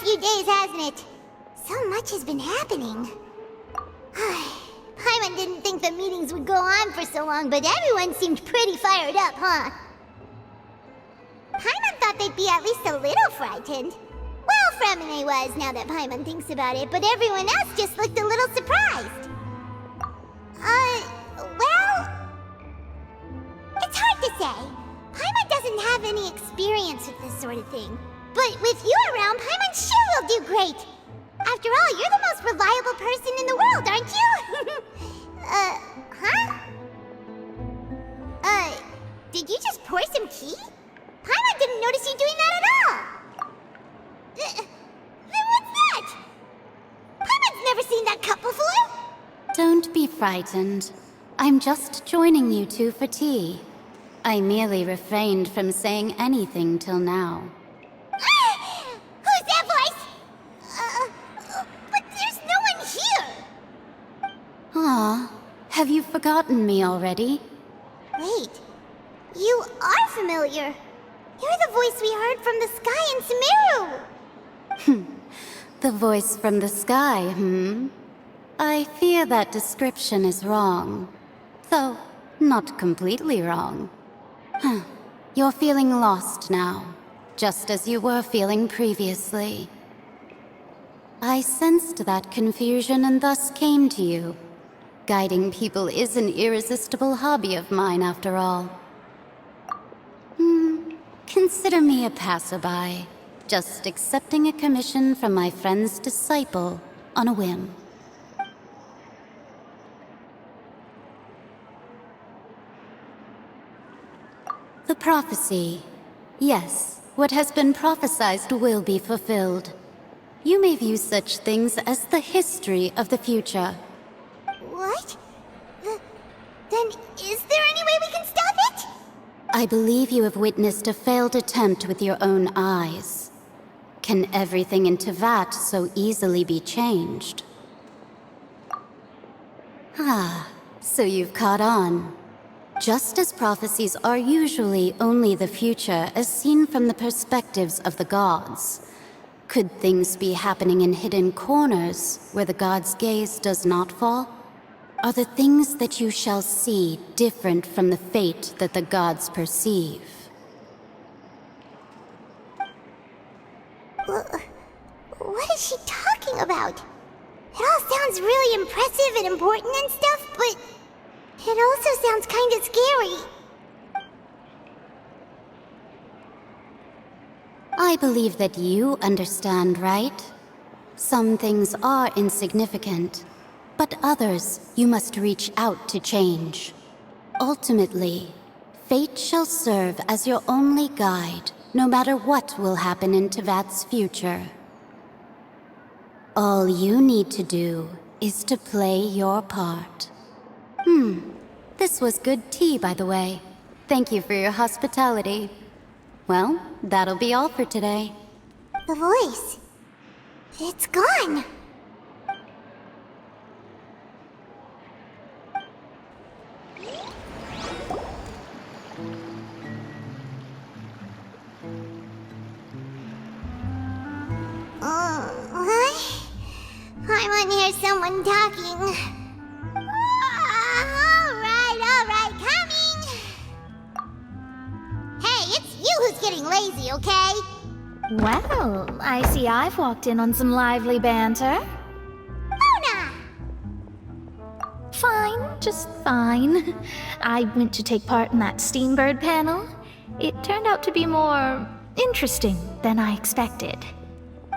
few days, hasn't it? So much has been happening. Paimon didn't think the meetings would go on for so long, but everyone seemed pretty fired up, huh? Paimon thought they'd be at least a little frightened. Well, Fremine was, now that Paimon thinks about it, but everyone else just looked a little surprised. Well... It's hard to say. Paimon doesn't have any experience with this sort of thing. But with you around, Paimon sure will do great. After all, you're the most reliable person in the world, aren't you? Huh? Did you just pour some tea? Paimon didn't notice you doing that at all. Then what's that? Paimon's never seen that cup before. Don't be frightened. I'm just joining you two for tea. I merely refrained from saying anything till now. Who's that voice? But there's no one here. Aw, have you forgotten me already? Wait, you are familiar. You're the voice we heard from the sky in Sumeru. The voice from the sky, I fear that description is wrong. Though, not completely wrong. You're feeling lost now, just as you were feeling previously. I sensed that confusion and thus came to you. Guiding people is an irresistible hobby of mine, after all. Consider me a passerby, just accepting a commission from my friend's disciple on a whim. The prophecy. Yes, what has been prophesied will be fulfilled. You may view such things as the history of the future. What? Then is there any way we can stop it? I believe you have witnessed a failed attempt with your own eyes. Can everything in Teyvat so easily be changed? So you've caught on. Just as prophecies are usually only the future as seen from the perspectives of the gods, could things be happening in hidden corners where the gods' gaze does not fall? Are the things that you shall see different from the fate that the gods perceive? What is she talking about? It all sounds really impressive and important and stuff, but it also sounds kinda scary. I believe that you understand, right? Some things are insignificant, but others you must reach out to change. Ultimately, fate shall serve as your only guide, no matter what will happen in Teyvat's future. All you need to do is to play your part. This was good tea, by the way. Thank you for your hospitality. Well, that'll be all for today. The voice. It's gone. I want to hear someone talking. All right, coming. Hey, it's you who's getting lazy, okay? Well, I see I've walked in on some lively banter. Luna! Fine, just fine. I went to take part in that Steambird panel. It turned out to be more interesting than I expected.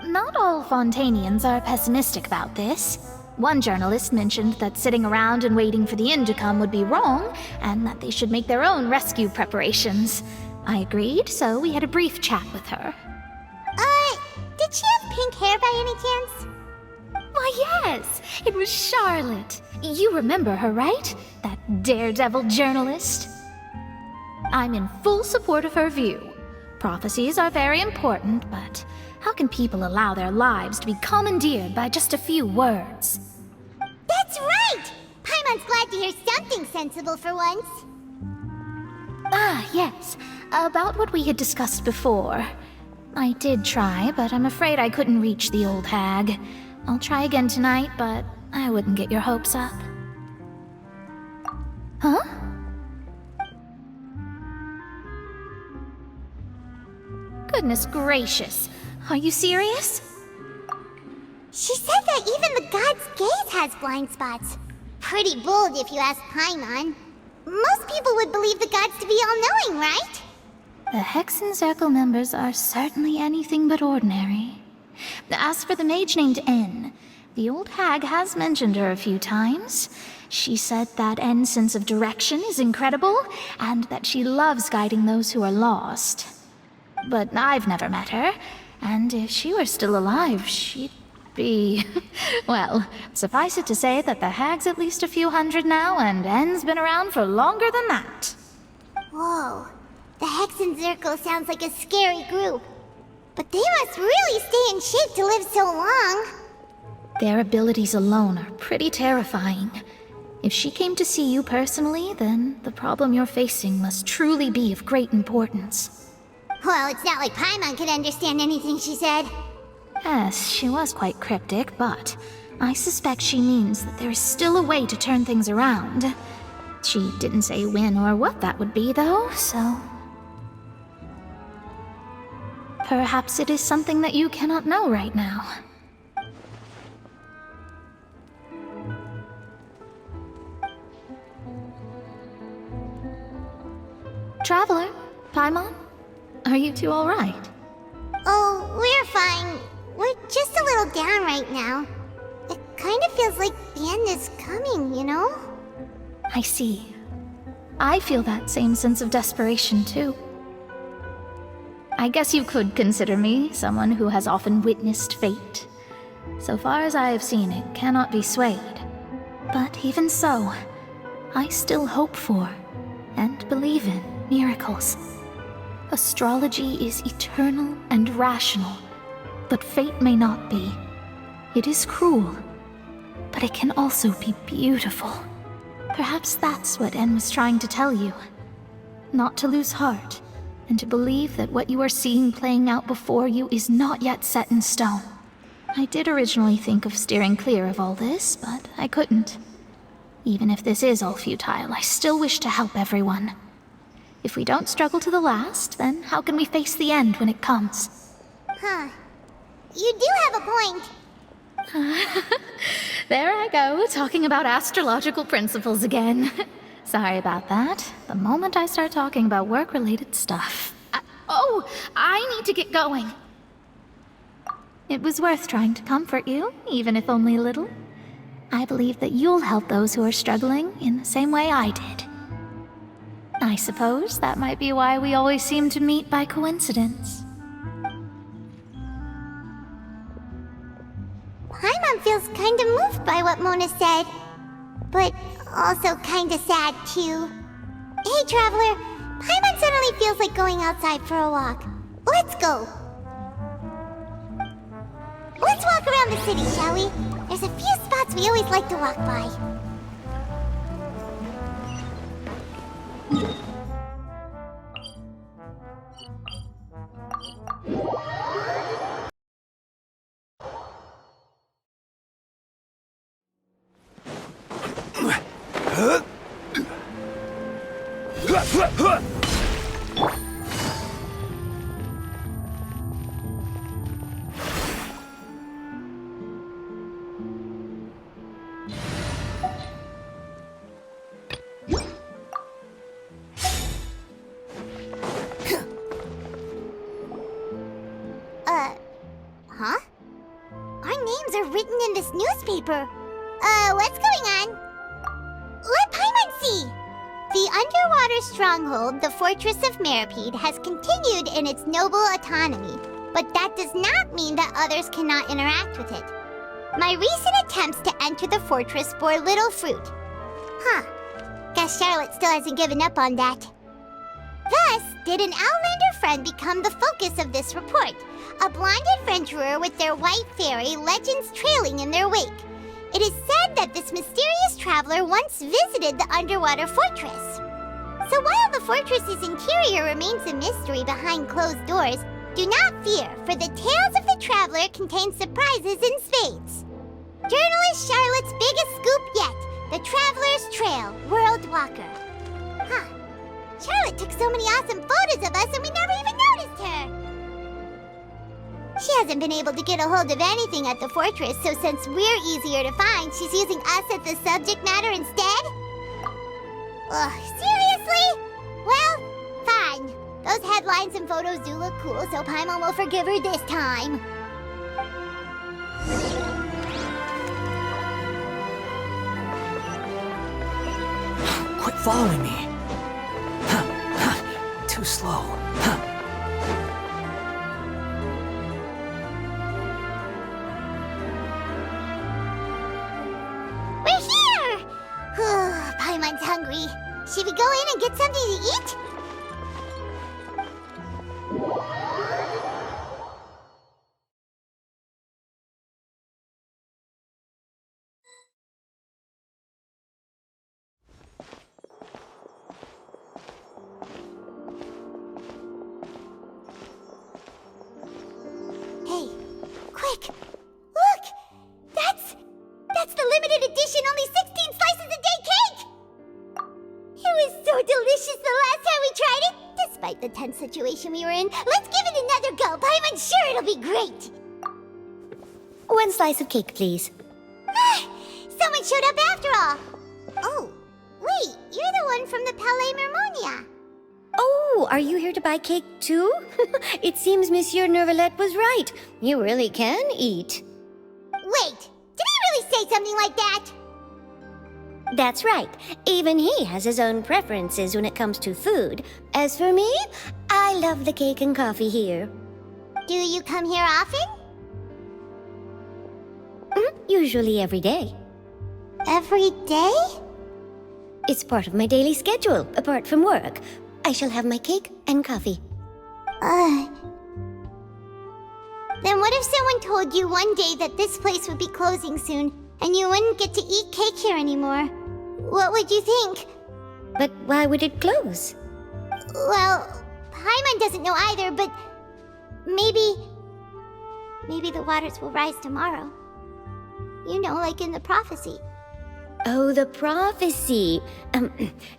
Not all Fontainians are pessimistic about this. One journalist mentioned that sitting around and waiting for the end to come would be wrong, and that they should make their own rescue preparations. I agreed, so we had a brief chat with her. Did she have pink hair by any chance? Why, yes! It was Charlotte. You remember her, right? That daredevil journalist? I'm in full support of her view. Prophecies are very important, but how can people allow their lives to be commandeered by just a few words? That's right! Paimon's glad to hear something sensible for once. Ah, yes. About what we had discussed before. I did try, but I'm afraid I couldn't reach the old hag. I'll try again tonight, but I wouldn't get your hopes up. Huh? Goodness gracious. Are you serious? She said that even the god's gaze has blind spots. Pretty bold if you ask Paimon. Most people would believe the gods to be all-knowing, right? The Hexen Circle members are certainly anything but ordinary. As for the mage named N, the old hag has mentioned her a few times. She said that N's sense of direction is incredible, and that she loves guiding those who are lost. But I've never met her, and if she were still alive, she'd be... Well, suffice it to say that the hag's at least a few hundred now, and N's been around for longer than that. Whoa. The Hexen Circle sounds like a scary group. But they must really stay in shape to live so long. Their abilities alone are pretty terrifying. If she came to see you personally, then the problem you're facing must truly be of great importance. Well, it's not like Paimon could understand anything she said. Yes, she was quite cryptic, but I suspect she means that there is still a way to turn things around. She didn't say when or what that would be, though, so... Perhaps it is something that you cannot know right now. Traveler, Paimon, are you two all right? Oh, we're fine. We're just a little down right now. It kind of feels like the end is coming, you know? I see. I feel that same sense of desperation, too. I guess you could consider me someone who has often witnessed fate. So far as I have seen, it cannot be swayed. But even so, I still hope for, and believe in, miracles. Astrology is eternal and rational, but fate may not be. It is cruel, but it can also be beautiful. Perhaps that's what En was trying to tell you. Not to lose heart, and to believe that what you are seeing playing out before you is not yet set in stone. I did originally think of steering clear of all this, but I couldn't. Even if this is all futile, I still wish to help everyone. If we don't struggle to the last, then how can we face the end when it comes? Huh. You do have a point. There I go, talking about astrological principles again. Sorry about that. The moment I start talking about work-related stuff... I need to get going. It was worth trying to comfort you, even if only a little. I believe that you'll help those who are struggling in the same way I did. I suppose that might be why we always seem to meet by coincidence. Paimon feels kinda moved by what Mona said. But also kinda sad, too. Hey, Traveler. Paimon suddenly feels like going outside for a walk. Let's go. Let's walk around the city, shall we? There's a few spots we always like to walk by. Huh? Our names are written in this newspaper. What's going on? Let Paimon see! The underwater stronghold, the Fortress of Meripede, has continued in its noble autonomy, but that does not mean that others cannot interact with it. My recent attempts to enter the fortress bore little fruit. Huh. Guess Charlotte still hasn't given up on that. Thus, did an Outlander friend become the focus of this report, a blind adventurer with their white fairy legends trailing in their wake. It is said that this mysterious traveler once visited the underwater fortress. So while the fortress's interior remains a mystery behind closed doors, do not fear, for the tales of the traveler contain surprises in spades. Journalist Charlotte's biggest scoop yet, the Traveler's Trail, World Walker. Huh. Charlotte took so many awesome photos of us and we never even noticed her. She hasn't been able to get a hold of anything at the fortress, so since we're easier to find, she's using us as the subject matter instead? Ugh, seriously? Well, fine. Those headlines and photos do look cool, so Paimon will forgive her this time. Quit following me. Too slow. We're here! Paimon's hungry. Should we go in and get something to eat? Hey, quick! Look! That's the limited edition only 16 slices a day cake! It was so delicious the last time we tried it! Despite the tense situation we were in, let's give it another go! Paimon's sure it'll be great! 1 slice of cake, please. Someone showed up after all! Oh, wait, you're the one from the Palais Mermonia. Oh, are you here to buy cake too? It seems Monsieur Nervalette was right. You really can eat. Wait, did he really say something like that? That's right. Even he has his own preferences when it comes to food. As for me, I love the cake and coffee here. Do you come here often? Usually every day. Every day? It's part of my daily schedule, apart from work. I shall have my cake and coffee. Then what if someone told you one day that this place would be closing soon, and you wouldn't get to eat cake here anymore? What would you think? But why would it close? Well, Paimon doesn't know either, but maybe the waters will rise tomorrow. You know, like in the prophecy. Oh, the prophecy.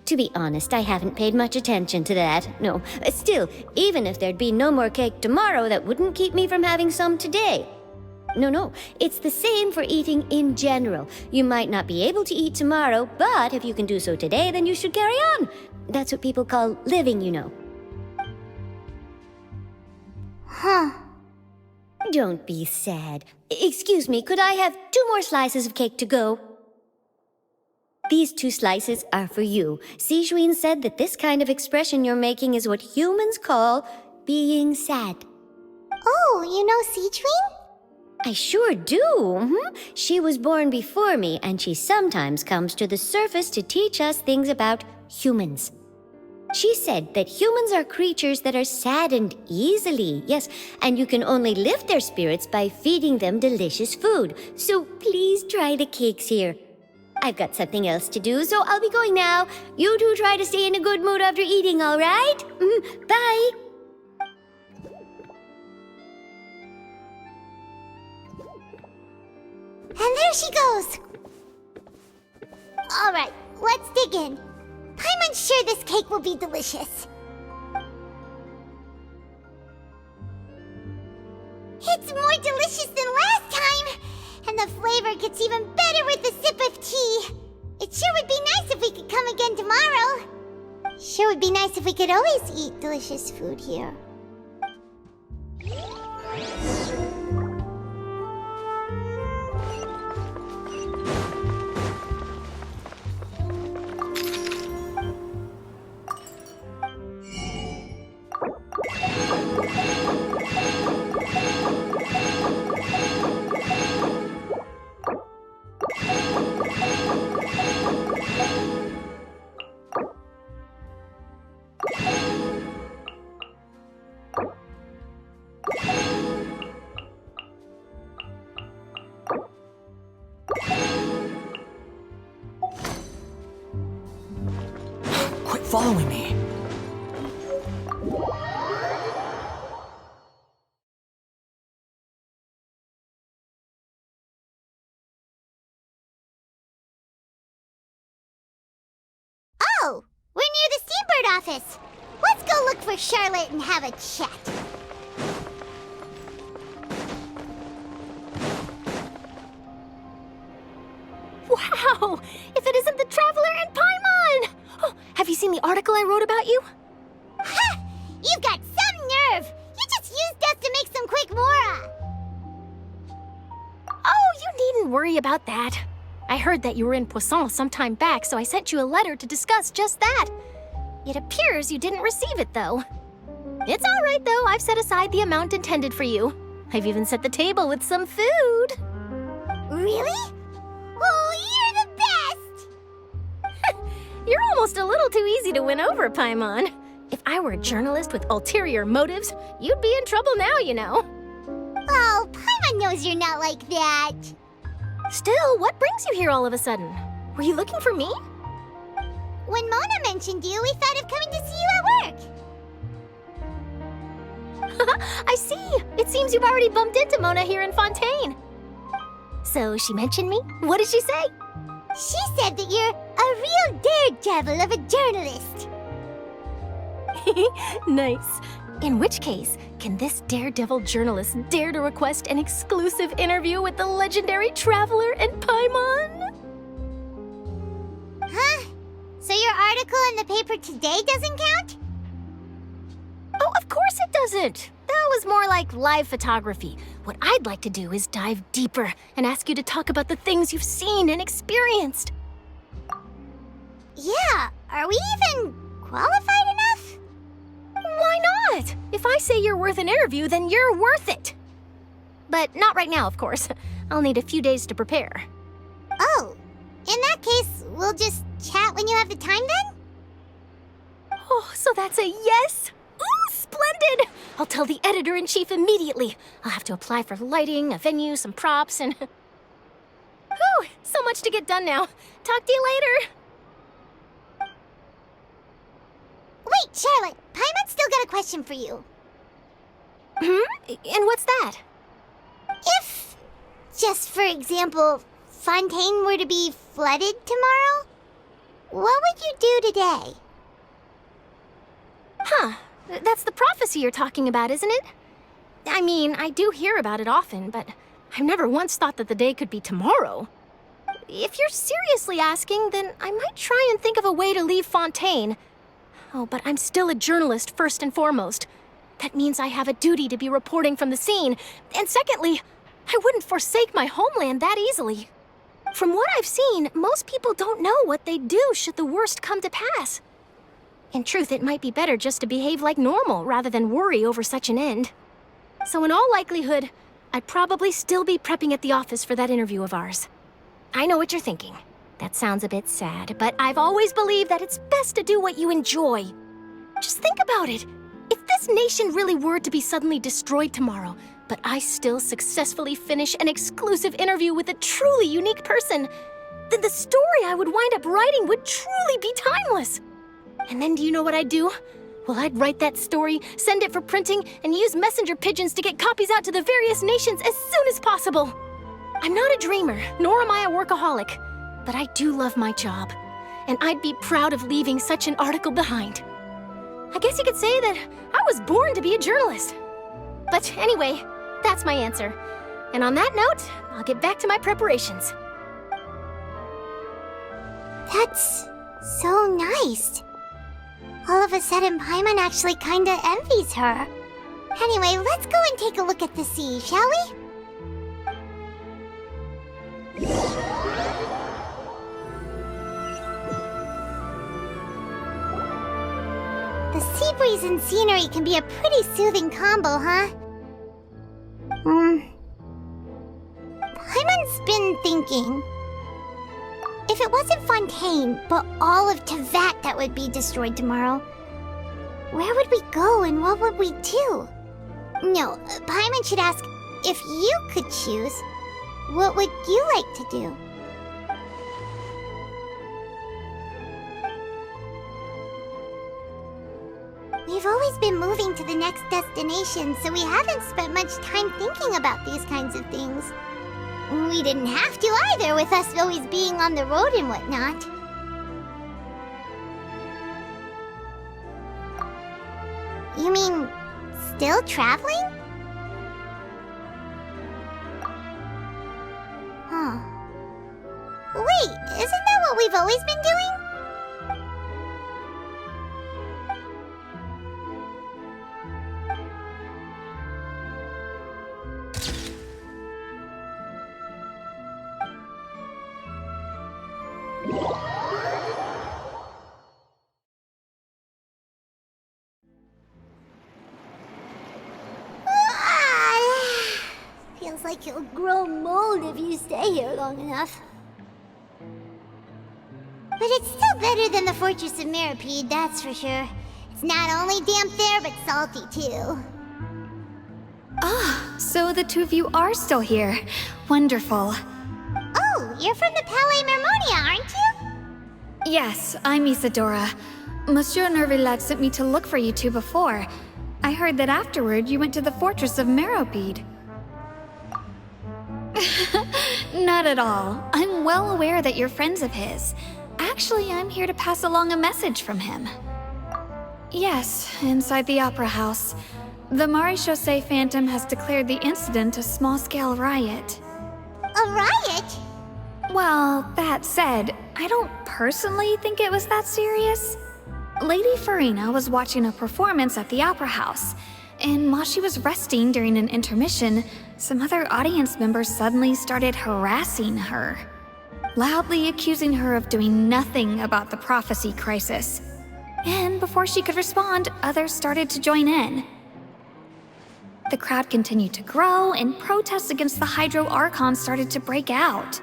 To be honest, I haven't paid much attention to that. No, still, even if there'd be no more cake tomorrow, that wouldn't keep me from having some today. No, it's the same for eating in general. You might not be able to eat tomorrow, but if you can do so today, then you should carry on. That's what people call living, you know. Huh. Don't be sad. Excuse me, could I have 2 more slices of cake to go? These 2 slices are for you. Sijuin said that this kind of expression you're making is what humans call being sad. Oh, you know Sijuin? I sure do. She was born before me, and she sometimes comes to the surface to teach us things about humans. She said that humans are creatures that are saddened easily, yes, and you can only lift their spirits by feeding them delicious food. So please try the cakes here. I've got something else to do, so I'll be going now. You two try to stay in a good mood after eating, all right? Bye. And there she goes! Alright, let's dig in. Paimon's sure this cake will be delicious. It's more delicious than last time! And the flavor gets even better with a sip of tea. It sure would be nice if we could come again tomorrow. Sure would be nice if we could always eat delicious food here. Quit following me. Steambird office. Let's go look for Charlotte and have a chat. Wow! If it isn't the Traveler and Paimon! Oh, have you seen the article I wrote about you? Ha! You've got some nerve! You just used us to make some quick mora! Oh, you needn't worry about that. I heard that you were in Poisson some time back, so I sent you a letter to discuss just that. It appears you didn't receive it, though. It's all right, though. I've set aside the amount intended for you. I've even set the table with some food. Really? Oh, you're the best! You're almost a little too easy to win over, Paimon. If I were a journalist with ulterior motives, you'd be in trouble now, you know. Oh, Paimon knows you're not like that. Still, what brings you here all of a sudden? Were you looking for me? When Mona mentioned you, we thought of coming to see you at work. I see. It seems you've already bumped into Mona here in Fontaine. So she mentioned me? What did she say? She said that you're a real daredevil of a journalist. Nice. In which case, can this daredevil journalist dare to request an exclusive interview with the legendary Traveler and Paimon? Huh? So your article in the paper today doesn't count? Oh, of course it doesn't. That was more like live photography. What I'd like to do is dive deeper and ask you to talk about the things you've seen and experienced. Yeah, are we even qualified enough? Why not? If I say you're worth an interview, then you're worth it. But not right now, of course. I'll need a few days to prepare. Oh, in that case, we'll just chat when you have the time then? Oh, so that's a yes? Ooh, splendid! I'll tell the editor-in-chief immediately. I'll have to apply for lighting, a venue, some props, and... Whew, so much to get done now. Talk to you later. Wait, Charlotte, Paimon's still got a question for you. And what's that? If, just for example, Fontaine were to be flooded tomorrow, what would you do today? Huh. That's the prophecy you're talking about, isn't it? I mean, I do hear about it often, but I've never once thought that the day could be tomorrow. If you're seriously asking, then I might try and think of a way to leave Fontaine. Oh, but I'm still a journalist first and foremost. That means I have a duty to be reporting from the scene. And secondly, I wouldn't forsake my homeland that easily. From what I've seen, most people don't know what they'd do should the worst come to pass. In truth, it might be better just to behave like normal rather than worry over such an end. So in all likelihood, I'd probably still be prepping at the office for that interview of ours. I know what you're thinking. That sounds a bit sad, but I've always believed that it's best to do what you enjoy. Just think about it. If this nation really were to be suddenly destroyed tomorrow, but I still successfully finish an exclusive interview with a truly unique person, then the story I would wind up writing would truly be timeless. And then do you know what I'd do? Well, I'd write that story, send it for printing, and use messenger pigeons to get copies out to the various nations as soon as possible. I'm not a dreamer, nor am I a workaholic. But I do love my job, and I'd be proud of leaving such an article behind. I guess you could say that I was born to be a journalist. But anyway, that's my answer. And on that note, I'll get back to my preparations. That's so nice. All of a sudden, Paimon actually kinda envies her. Anyway, let's go and take a look at the sea, shall we? The sea breeze and scenery can be a pretty soothing combo, huh? Paimon's been thinking. If it wasn't Fontaine, but all of Tevat that would be destroyed tomorrow, where would we go and what would we do? No, Paimon should ask, if you could choose, what would you like to do? We've always been moving to the next destination, so we haven't spent much time thinking about these kinds of things. We didn't have to either, with us always being on the road and whatnot. You mean, still traveling? Huh. Wait, isn't that what we've always been doing? Feels like you'll grow mold if you stay here long enough. But it's still better than the Fortress of Mirapede, that's for sure. It's not only damp there, but salty too. Ah, so the two of you are still here. Wonderful. Oh, you're from the Palais Mermonia, aren't you? Yes, I'm Isadora. Monsieur Nervilette sent me to look for you two before. I heard that afterward you went to the Fortress of Meropide. Not at all. I'm well aware that you're friends of his. Actually, I'm here to pass along a message from him. Yes, inside the Opera House. The Maréchaussée Phantom has declared the incident a small-scale riot. A riot? Well, that said, I don't personally think it was that serious. Lady Farina was watching a performance at the Opera House, and while she was resting during an intermission, some other audience members suddenly started harassing her, loudly accusing her of doing nothing about the prophecy crisis. And before she could respond, others started to join in. The crowd continued to grow, and protests against the Hydro Archon started to break out.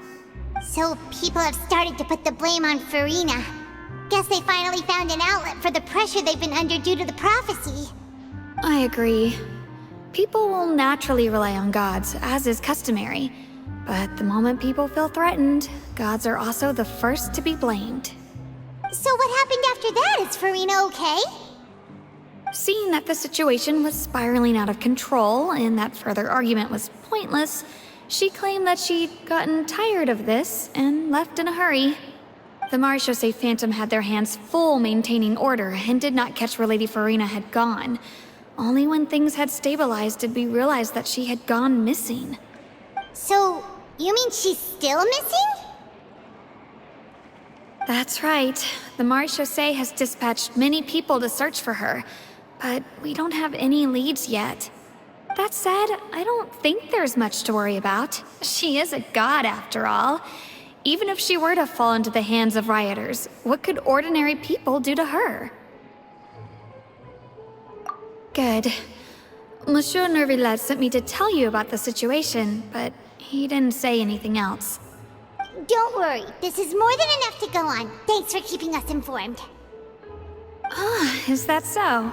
So people have started to put the blame on Farina. Guess they finally found an outlet for the pressure they've been under due to the prophecy. I agree. People will naturally rely on gods, as is customary. But the moment people feel threatened, gods are also the first to be blamed. So what happened after that? Is Farina okay? Seeing that the situation was spiraling out of control and that further argument was pointless, she claimed that she'd gotten tired of this and left in a hurry. The Maréchaussée Phantom had their hands full maintaining order and did not catch where Lady Farina had gone. Only when things had stabilized did we realize that she had gone missing. So, you mean she's still missing? That's right. The Maréchaussée has dispatched many people to search for her, but we don't have any leads yet. That said, I don't think there's much to worry about. She is a god after all. Even if she were to fall into the hands of rioters, what could ordinary people do to her? Good. Monsieur Nervilette sent me to tell you about the situation, but he didn't say anything else. Don't worry, this is more than enough to go on. Thanks for keeping us informed. Ah, is that so?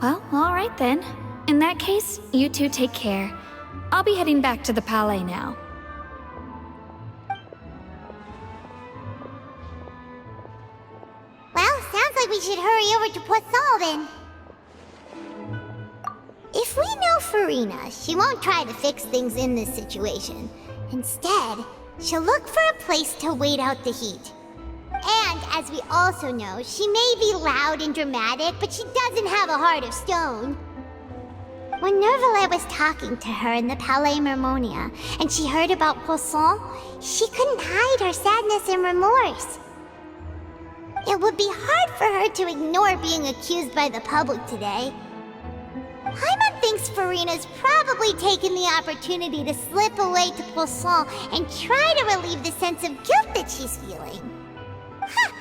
Well, all right then. In that case, you two take care. I'll be heading back to the Palais now. Well, sounds like we should hurry over to Poisson then. If we know Farina, she won't try to fix things in this situation. Instead, she'll look for a place to wait out the heat. And, as we also know, she may be loud and dramatic, but she doesn't have a heart of stone. When Nervilette was talking to her in the Palais Mermonia, and she heard about Poisson, she couldn't hide her sadness and remorse. It would be hard for her to ignore being accused by the public today. Paimon thinks Farina's probably taken the opportunity to slip away to Poisson and try to relieve the sense of guilt that she's feeling. Huh.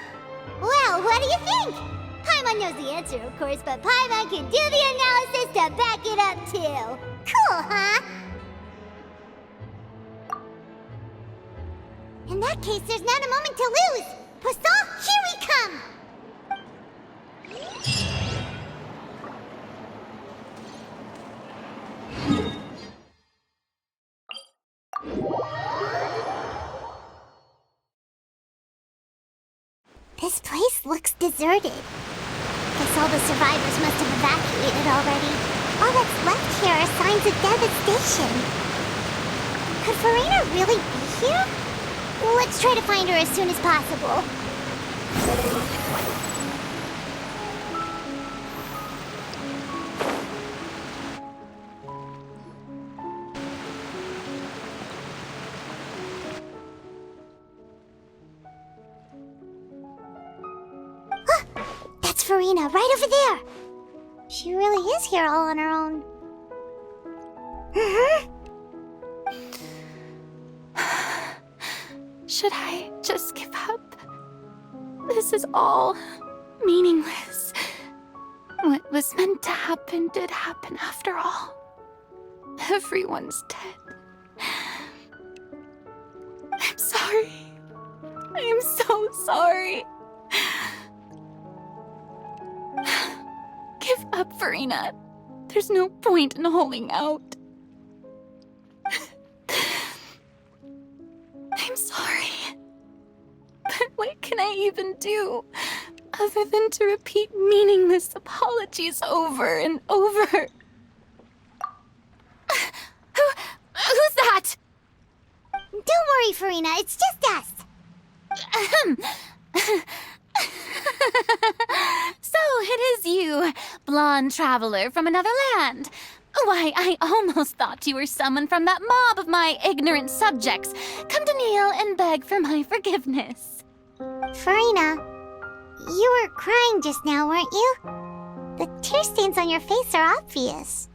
Well, what do you think? Paimon knows the answer, of course, but Paimon can do the analysis to back it up, too. Cool, huh? In that case, there's not a moment to lose. Poisson, here we come! This place looks deserted. Guess all the survivors must have evacuated already. All that's left here are signs of devastation. Could Farina really be here? Let's try to find her as soon as possible. Farina, right over there. She really is here all on her own. Should I just give up? This is all meaningless. What was meant to happen did happen after all. Everyone's dead. I'm sorry. I'm so sorry. Give up, Farina. There's no point in holding out. I'm sorry. But what can I even do other than to repeat meaningless apologies over and over? Who's that? Don't worry, Farina, it's just us. So it is you, blonde traveler from another land. Why, I almost thought you were someone from that mob of my ignorant subjects, come to kneel and beg for my forgiveness. Farina, you were crying just now, weren't you? The tear stains on your face are obvious.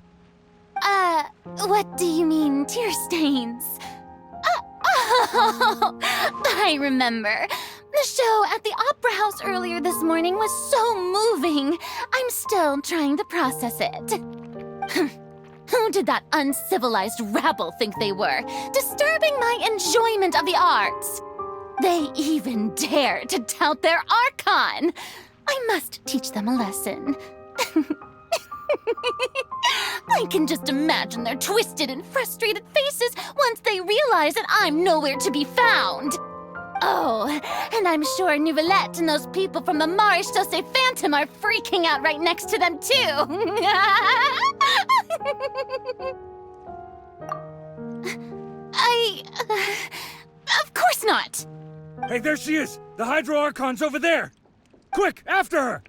What do you mean, tear stains? Oh, I remember. The show at the Opera House earlier this morning was so moving. I'm still trying to process it. Who did that uncivilized rabble think they were, disturbing my enjoyment of the arts? They even dare to tout their Archon. I must teach them a lesson. I can just imagine their twisted and frustrated faces once they realize that I'm nowhere to be found. Oh, and I'm sure Nouvellette and those people from the Marche Chaussee Phantom are freaking out right next to them, too. Of course not. Hey, there she is! The Hydro Archon's over there! Quick, after her!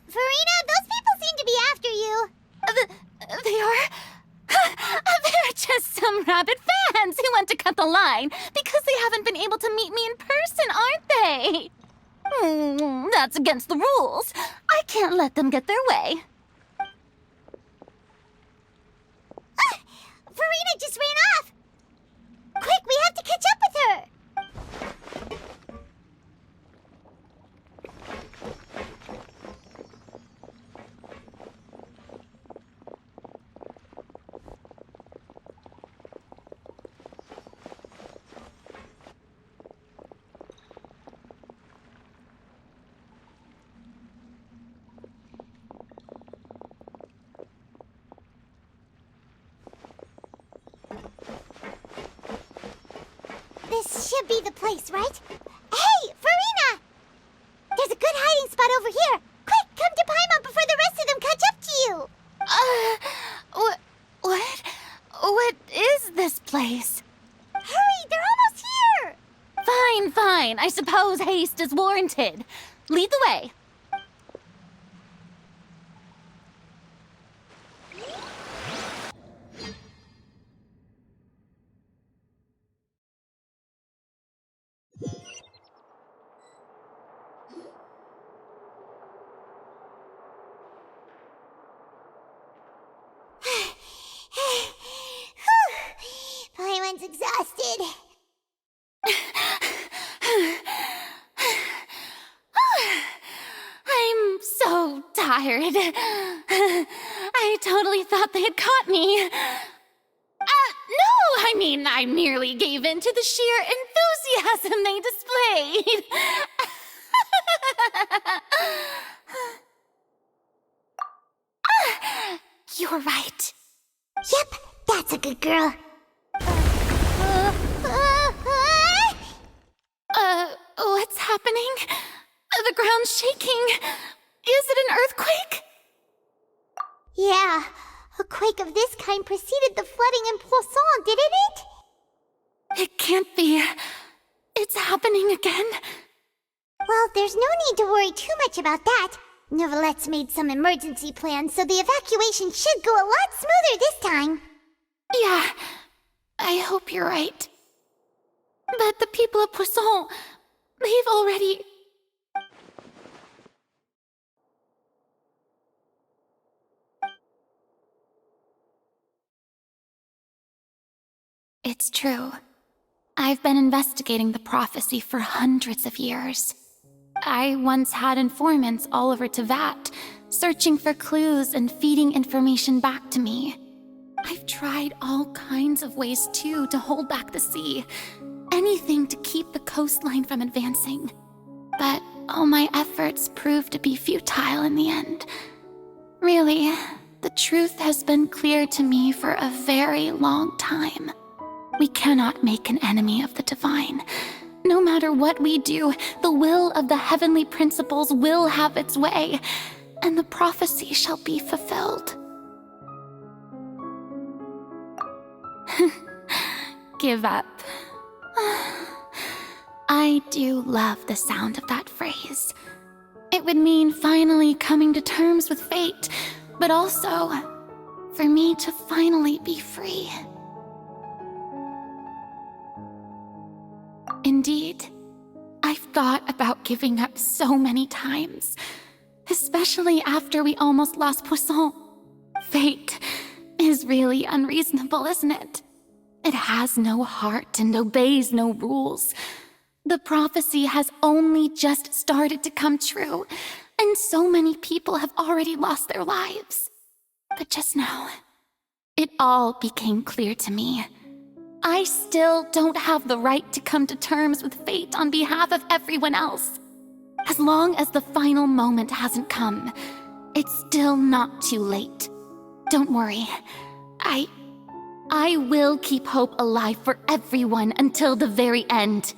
Farina, those people seem to be after you. They are? They're just some rabid fans who want to cut the line because they haven't been able to meet me in person, aren't they? That's against the rules. I can't let them get their way. Farina just ran off. Quick, we have to catch up with her. This should be the place, right? Hey, Farina! There's a good hiding spot over here. Quick, come to Paimon before the rest of them catch up to you. What is this place? Hurry, they're almost here. Fine. I suppose haste is warranted. Lead the way. Paimon's exhausted. I'm so tired. I totally thought they had caught me. No, I merely gave in to the sheer enthusiasm they displayed. You're right. Yep, that's a good girl. What's happening? The ground's shaking. Is it an earthquake? Yeah, a quake of this kind preceded the flooding in Poisson, didn't it? It can't be. It's happening again. Well, there's no need to worry too much about that. Nouvellette's made some emergency plans, so the evacuation should go a lot smoother this time. Yeah, I hope you're right. But the people of Poisson, They've already... It's true. I've been investigating the prophecy for hundreds of years. I once had informants all over Tevat, searching for clues and feeding information back to me. I've tried all kinds of ways, too, to hold back the sea. Anything to keep the coastline from advancing. But all my efforts proved to be futile in the end. Really, the truth has been clear to me for a very long time. We cannot make an enemy of the divine. No matter what we do, the will of the heavenly principles will have its way, and the prophecy shall be fulfilled. Give up. I do love the sound of that phrase. It would mean finally coming to terms with fate, but also for me to finally be free. Indeed, I've thought about giving up so many times, especially after we almost lost Poisson. Fate is really unreasonable, isn't it? It has no heart and obeys no rules. The prophecy has only just started to come true, and so many people have already lost their lives. But just now, it all became clear to me. I still don't have the right to come to terms with fate on behalf of everyone else. As long as the final moment hasn't come, it's still not too late. Don't worry. I will keep hope alive for everyone until the very end.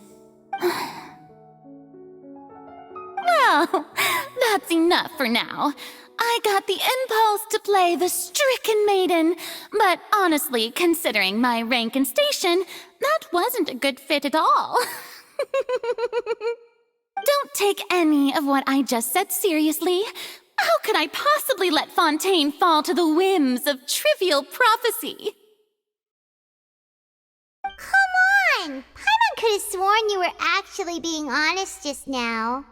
Well, that's enough for now. I got the impulse to play the stricken maiden, but honestly, considering my rank and station, that wasn't a good fit at all. Don't take any of what I just said seriously. How could I possibly let Fontaine fall to the whims of trivial prophecy? Come on! Paimon could have sworn you were actually being honest just now.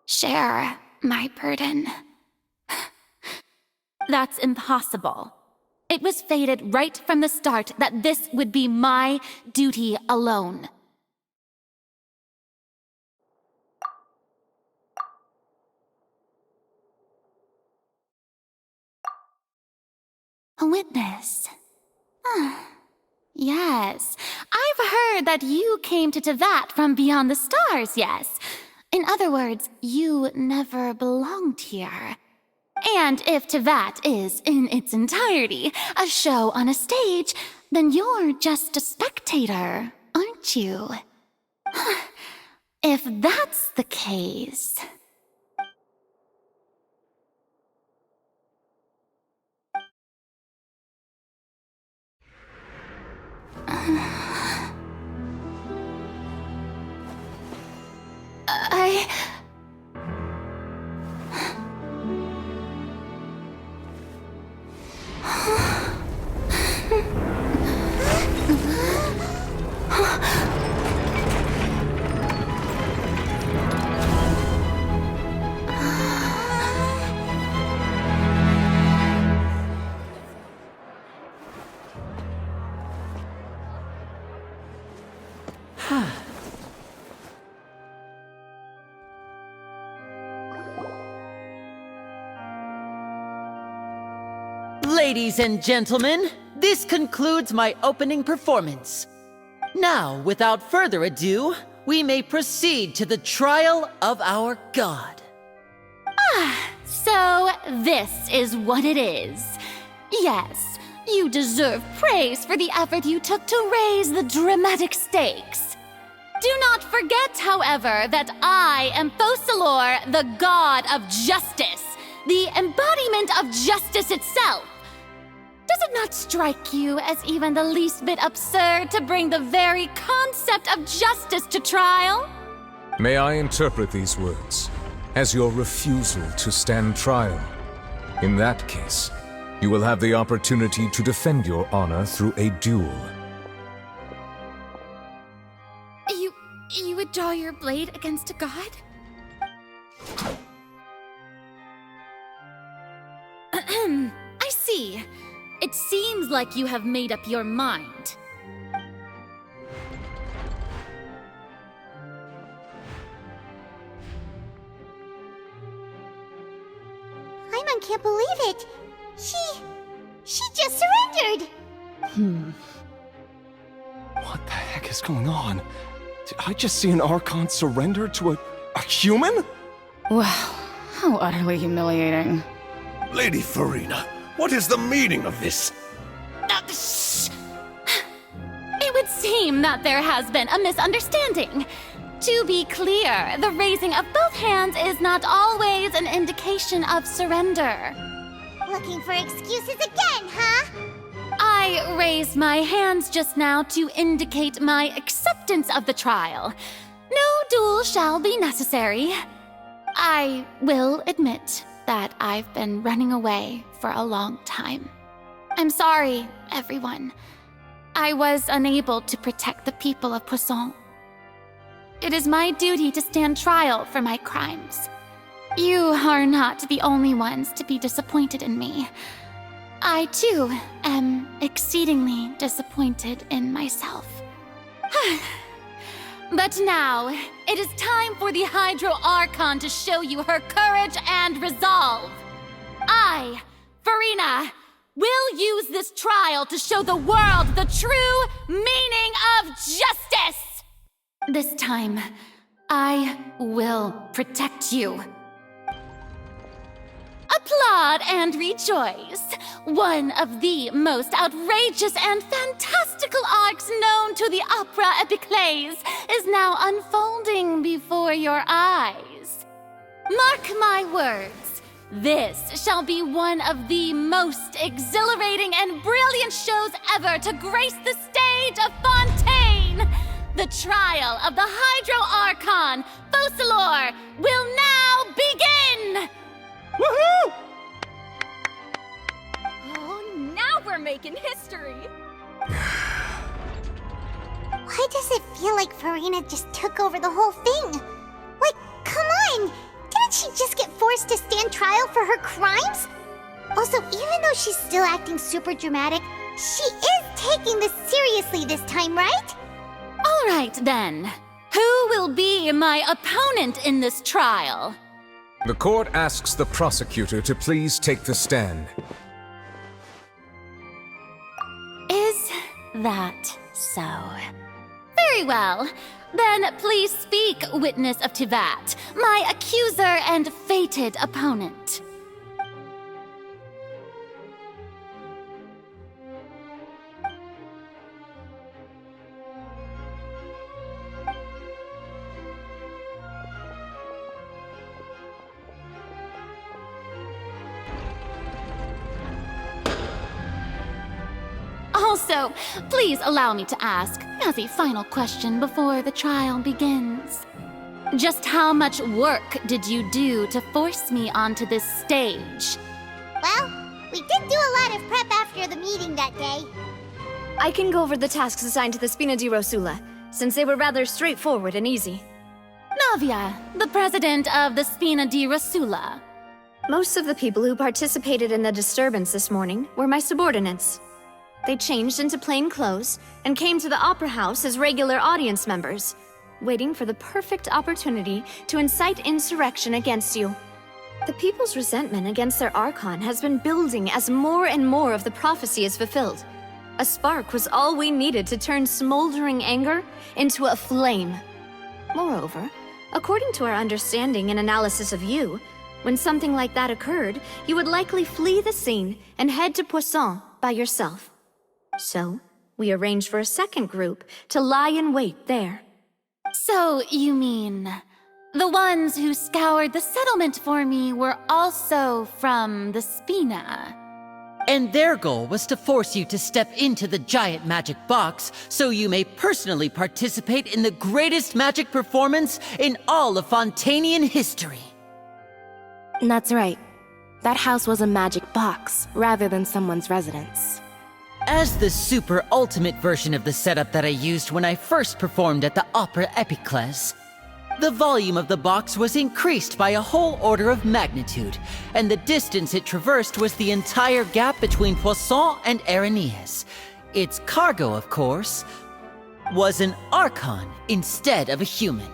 Share my burden. That's impossible. It was fated right from the start that this would be my duty alone. A witness. Yes, I've heard that you came to Tevat from beyond the stars, yes. In other words, you never belonged here. And if Tevat is, in its entirety, a show on a stage, then you're just a spectator, aren't you? If that's the case... Ladies and gentlemen, this concludes my opening performance. Now, without further ado, we may proceed to the trial of our god. So this is what it is. Yes, you deserve praise for the effort you took to raise the dramatic stakes. Do not forget, however, that I am Focalor, the god of justice, the embodiment of justice itself. Does it not strike you as even the least bit absurd to bring the very concept of justice to trial? May I interpret these words? as your refusal to stand trial. In that case, you will have the opportunity to defend your honor through a duel. You would draw your blade against a god? I see. It seems like you have made up your mind. Paimon can't believe it. She just surrendered. What the heck is going on? Did I just see an Archon surrender to a human? Wow, how utterly humiliating. Lady Farina, what is the meaning of this? Shh! It would seem that there has been a misunderstanding. To be clear, the raising of both hands is not always an indication of surrender. Looking for excuses again, huh? I raised my hands just now to indicate my acceptance of the trial. No duel shall be necessary. I will admit that I've been running away for a long time. I'm sorry, everyone. I was unable to protect the people of Poisson. It is my duty to stand trial for my crimes. You are not the only ones to be disappointed in me. I, too, am exceedingly disappointed in myself. But now, it is time for the Hydro Archon to show you her courage and resolve. I, Farina, will use this trial to show the world the true meaning of justice! This time, I will protect you. Applaud and rejoice! One of the most outrageous and fantastical arcs known to the opera epiclese is now unfolding before your eyes. Mark my words, this shall be one of the most exhilarating and brilliant shows ever to grace the stage of Fontaine! The trial of the Hydro Archon, Focalor, will now begin! Woohoo! Oh, now we're making history. Why does it feel like Farina just took over the whole thing? Like, come on! Didn't she just get forced to stand trial for her crimes? Also, even though she's still acting super dramatic, she is taking this seriously this time, right? All right, then. Who will be my opponent in this trial? The court asks the prosecutor to please take the stand. Is that so? Very well. Then please speak, witness of Tivat, my accuser and fated opponent. Also, please allow me to ask, as a final question before the trial begins. Just how much work did you do to force me onto this stage? Well, we did do a lot of prep after the meeting that day. I can go over the tasks assigned to the Spina di Rosula, since they were rather straightforward and easy. Navia, the president of the Spina di Rosula. Most of the people who participated in the disturbance this morning were my subordinates. They changed into plain clothes and came to the Opera House as regular audience members, waiting for the perfect opportunity to incite insurrection against you. The people's resentment against their Archon has been building as more and more of the prophecy is fulfilled. A spark was all we needed to turn smoldering anger into a flame. Moreover, according to our understanding and analysis of you, when something like that occurred, you would likely flee the scene and head to Poisson by yourself. So, we arranged for a second group to lie in wait there. So, you mean, the ones who scoured the settlement for me were also from the Spina? And their goal was to force you to step into the giant magic box so you may personally participate in the greatest magic performance in all of Fontainian history. That's right. That house was a magic box, rather than someone's residence. As the super ultimate version of the setup that I used when I first performed at the Opera Epiclese, the volume of the box was increased by a whole order of magnitude, and the distance it traversed was the entire gap between Poisson and Araneas. Its cargo, of course, was an Archon instead of a human.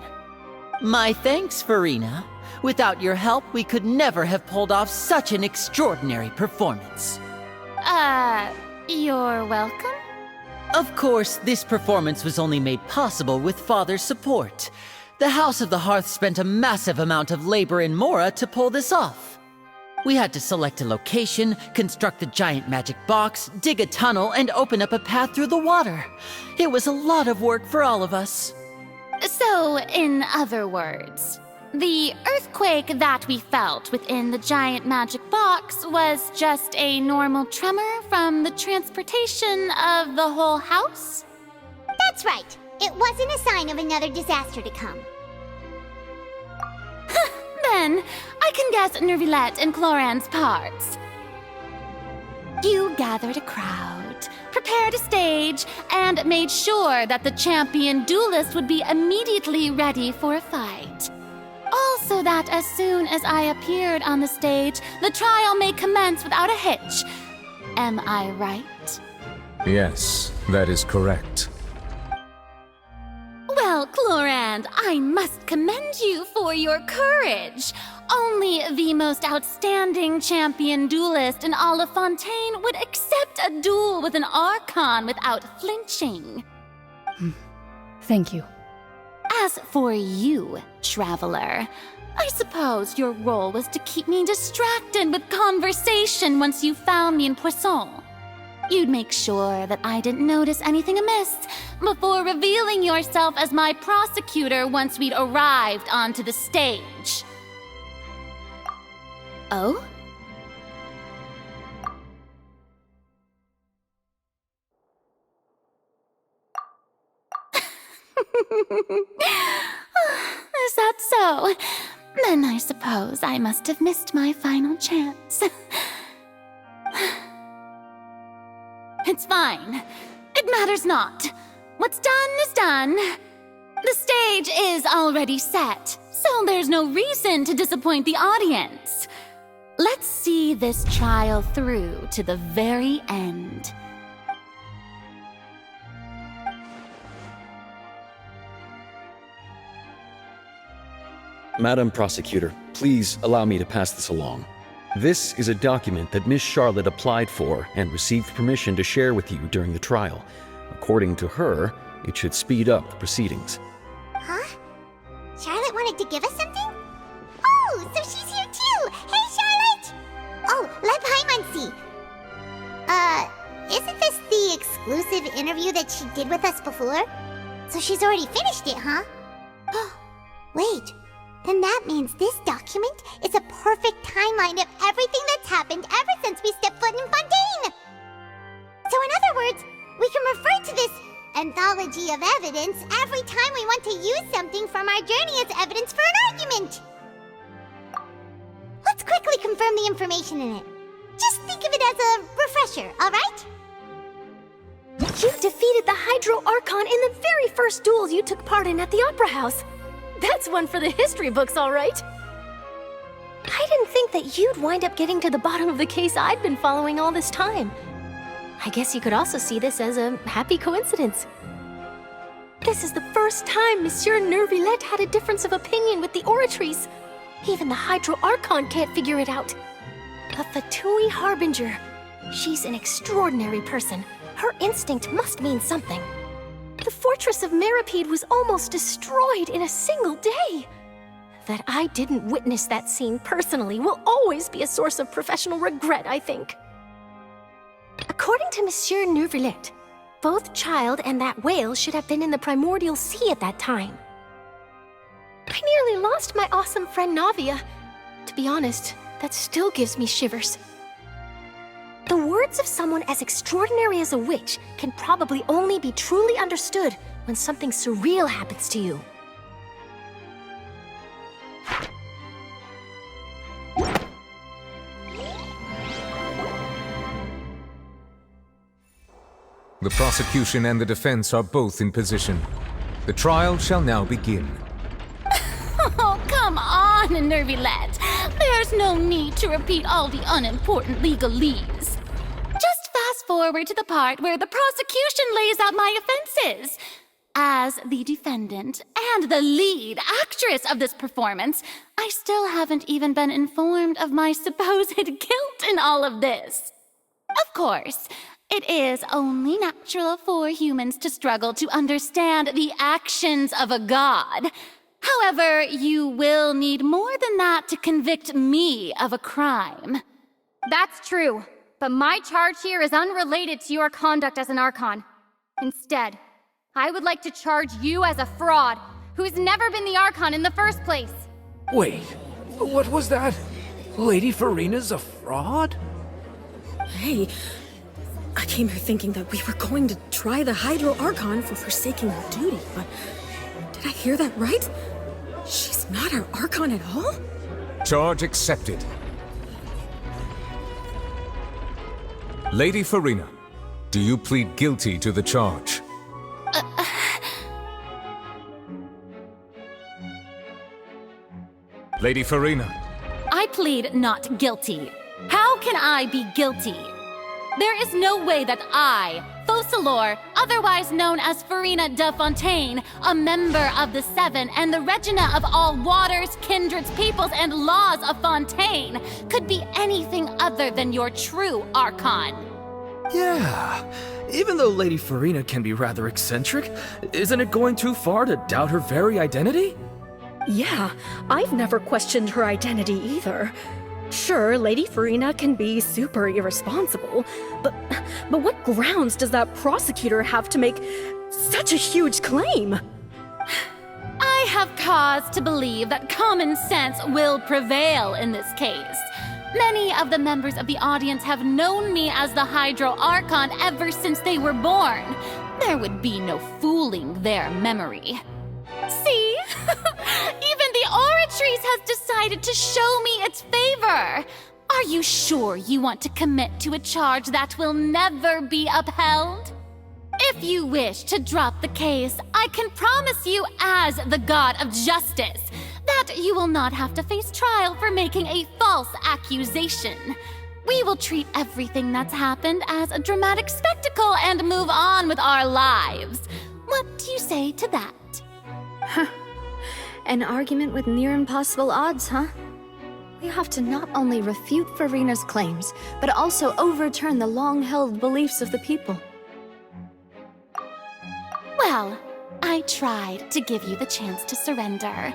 My thanks, Farina. Without your help, we could never have pulled off such an extraordinary performance. You're welcome? Of course, this performance was only made possible with Father's support. The House of the Hearth spent a massive amount of labor in Mora to pull this off. We had to select a location, construct the giant magic box, dig a tunnel, and open up a path through the water. It was a lot of work for all of us. So, in other words, the earthquake that we felt within the giant magic box was just a normal tremor from the transportation of the whole house? That's right. It wasn't a sign of another disaster to come. Then, I can guess Nervilette and Cloran's parts. You gathered a crowd, prepared a stage, and made sure that the champion duelist would be immediately ready for a fight. All so that as soon as I appeared on the stage, the trial may commence without a hitch. Am I right? Yes, that is correct. Well, Clorand, I must commend you for your courage. Only the most outstanding champion duelist in all of Fontaine would accept a duel with an Archon without flinching. Thank you. As for you, Traveler, I suppose your role was to keep me distracted with conversation once you found me in Poisson. You'd make sure that I didn't notice anything amiss before revealing yourself as my prosecutor once we'd arrived onto the stage. Oh? Is that so? Then I suppose I must have missed my final chance. It's fine. It matters not. What's done is done. The stage is already set, so there's no reason to disappoint the audience. Let's see this trial through to the very end. Madam Prosecutor, please allow me to pass this along. This is a document that Miss Charlotte applied for and received permission to share with you during the trial. According to her, it should speed up the proceedings. Huh? Charlotte wanted to give us something? Oh, so she's here too! Hey, Charlotte! Oh, let Paimon see. Isn't this the exclusive interview that she did with us before? So she's already finished it, huh? Wait. Then that means this document is a perfect timeline of everything that's happened ever since we stepped foot in Fontaine! So in other words, we can refer to this anthology of evidence every time we want to use something from our journey as evidence for an argument! Let's quickly confirm the information in it. Just think of it as a refresher, alright? You defeated the Hydro Archon in the very first duels you took part in at the Opera House. That's one for the history books, all right. I didn't think that you'd wind up getting to the bottom of the case I'd been following all this time. I guess you could also see this as a happy coincidence. This is the first time Monsieur Nervilette had a difference of opinion with the Oratrice. Even the Hydro Archon can't figure it out. A Fatui Harbinger. She's an extraordinary person. Her instinct must mean something. The fortress of Meripede was almost destroyed in a single day. That I didn't witness that scene personally will always be a source of professional regret, I think. According to Monsieur Nervilette, both Child and that whale should have been in the primordial sea at that time. I nearly lost my awesome friend Navia. To be honest, that still gives me shivers. The words of someone as extraordinary as a witch can probably only be truly understood when something surreal happens to you. The prosecution and the defense are both in position. The trial shall now begin. Oh, come on, Nervylette. There's no need to repeat all the unimportant legalese. Just fast forward to the part where the prosecution lays out my offenses. As the defendant and the lead actress of this performance, I still haven't even been informed of my supposed guilt in all of this. Of course, it is only natural for humans to struggle to understand the actions of a god. However, you will need more than that to convict me of a crime. That's true, but my charge here is unrelated to your conduct as an Archon. Instead, I would like to charge you as a fraud who's never been the Archon in the first place. Wait, what was that? Lady Farina's a fraud? Hey, I came here thinking that we were going to try the Hydro Archon for forsaking her duty, but did I hear that right? She's not our Archon at all? Charge accepted. Lady Farina, do you plead guilty to the charge? Lady Farina. I plead not guilty. How can I be guilty? There is no way that I, Focalor, otherwise known as Farina de Fontaine, a member of the Seven and the Regina of all waters, kindreds, peoples, and laws of Fontaine, could be anything other than your true Archon. Yeah, even though Lady Farina can be rather eccentric, isn't it going too far to doubt her very identity? Yeah, I've never questioned her identity either. Sure, Lady Farina can be super irresponsible, but what grounds does that prosecutor have to make such a huge claim? I have cause to believe that common sense will prevail in this case. Many of the members of the audience have known me as the Hydro Archon ever since they were born. There would be no fooling their memory. See? Even the Oratrice has decided to show me its favor. Are you sure you want to commit to a charge that will never be upheld? If you wish to drop the case, I can promise you as the God of Justice that you will not have to face trial for making a false accusation. We will treat everything that's happened as a dramatic spectacle and move on with our lives. What do you say to that? Huh. An argument with near impossible odds, huh? We have to not only refute Farina's claims, but also overturn the long-held beliefs of the people. Well, I tried to give you the chance to surrender.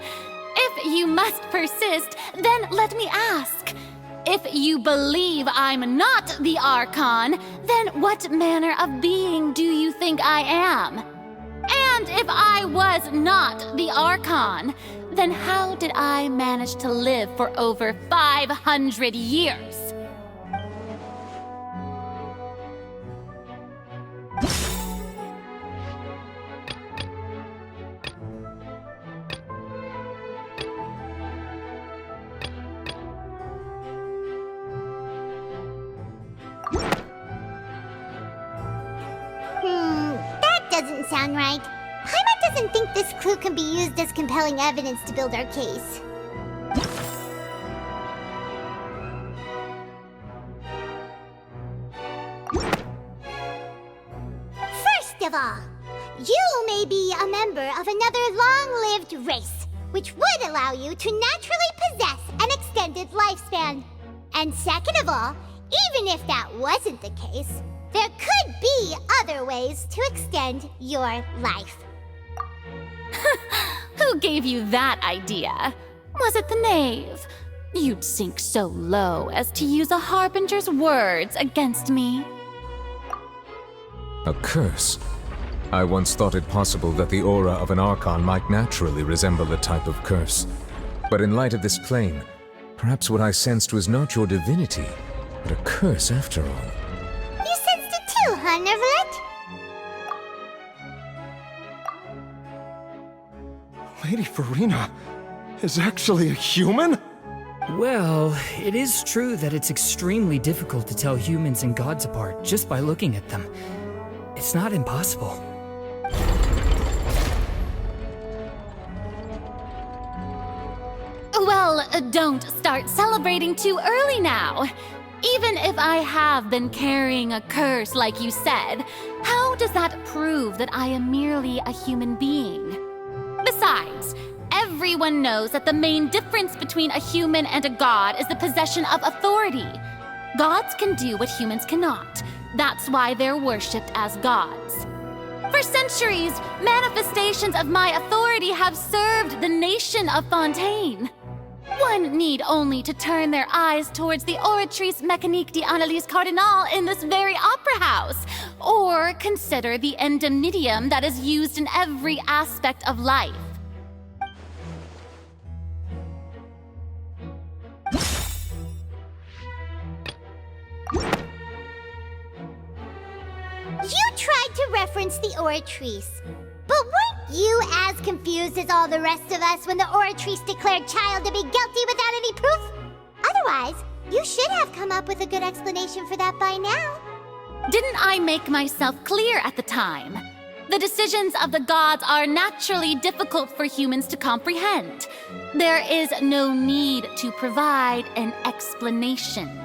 If you must persist, then let me ask. If you believe I'm not the Archon, then what manner of being do you think I am? And if I was not the Archon, then how did I manage to live for over 500 years? That doesn't sound right. Paimon doesn't think this clue can be used as compelling evidence to build our case. First of all, you may be a member of another long-lived race, which would allow you to naturally possess an extended lifespan. And second of all, even if that wasn't the case, there could be other ways to extend your life. Who gave you that idea? Was it the knave? You'd sink so low as to use a harbinger's words against me. A curse? I once thought it possible that the aura of an Archon might naturally resemble a type of curse. But in light of this claim, perhaps what I sensed was not your divinity, but a curse after all. You sensed it too, huh, Nervylette? Lady Farina is actually a human? Well, it is true that it's extremely difficult to tell humans and gods apart just by looking at them. It's not impossible. Well, don't start celebrating too early now. Even if I have been carrying a curse like you said, how does that prove that I am merely a human being? Besides, everyone knows that the main difference between a human and a god is the possession of authority. Gods can do what humans cannot. That's why they're worshipped as gods. For centuries, manifestations of my authority have served the nation of Fontaine. One need only to turn their eyes towards the Oratrice Mécanique d'Analyse Cardinal in this very opera house, or consider the indemnitium that is used in every aspect of life. You tried to reference the Oratrice. But weren't you as confused as all the rest of us when the Oratrice declared Child to be guilty without any proof? Otherwise, you should have come up with a good explanation for that by now. Didn't I make myself clear at the time? The decisions of the gods are naturally difficult for humans to comprehend. There is no need to provide an explanation.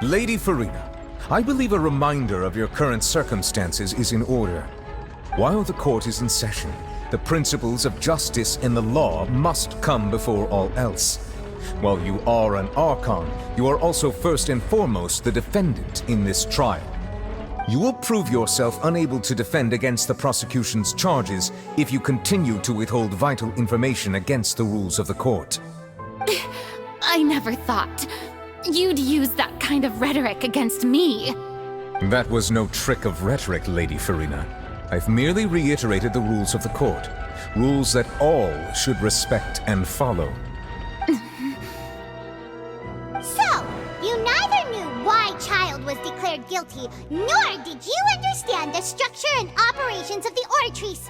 Lady Farina, I believe a reminder of your current circumstances is in order. While the court is in session, the principles of justice and the law must come before all else. While you are an Archon, you are also first and foremost the defendant in this trial. You will prove yourself unable to defend against the prosecution's charges if you continue to withhold vital information against the rules of the court. I never thought you'd use that kind of rhetoric against me. That was no trick of rhetoric, Lady Farina. I've merely reiterated the rules of the court. Rules that all should respect and follow. So, you neither knew why Child was declared guilty, nor did you understand the structure and operations of the Oratrice.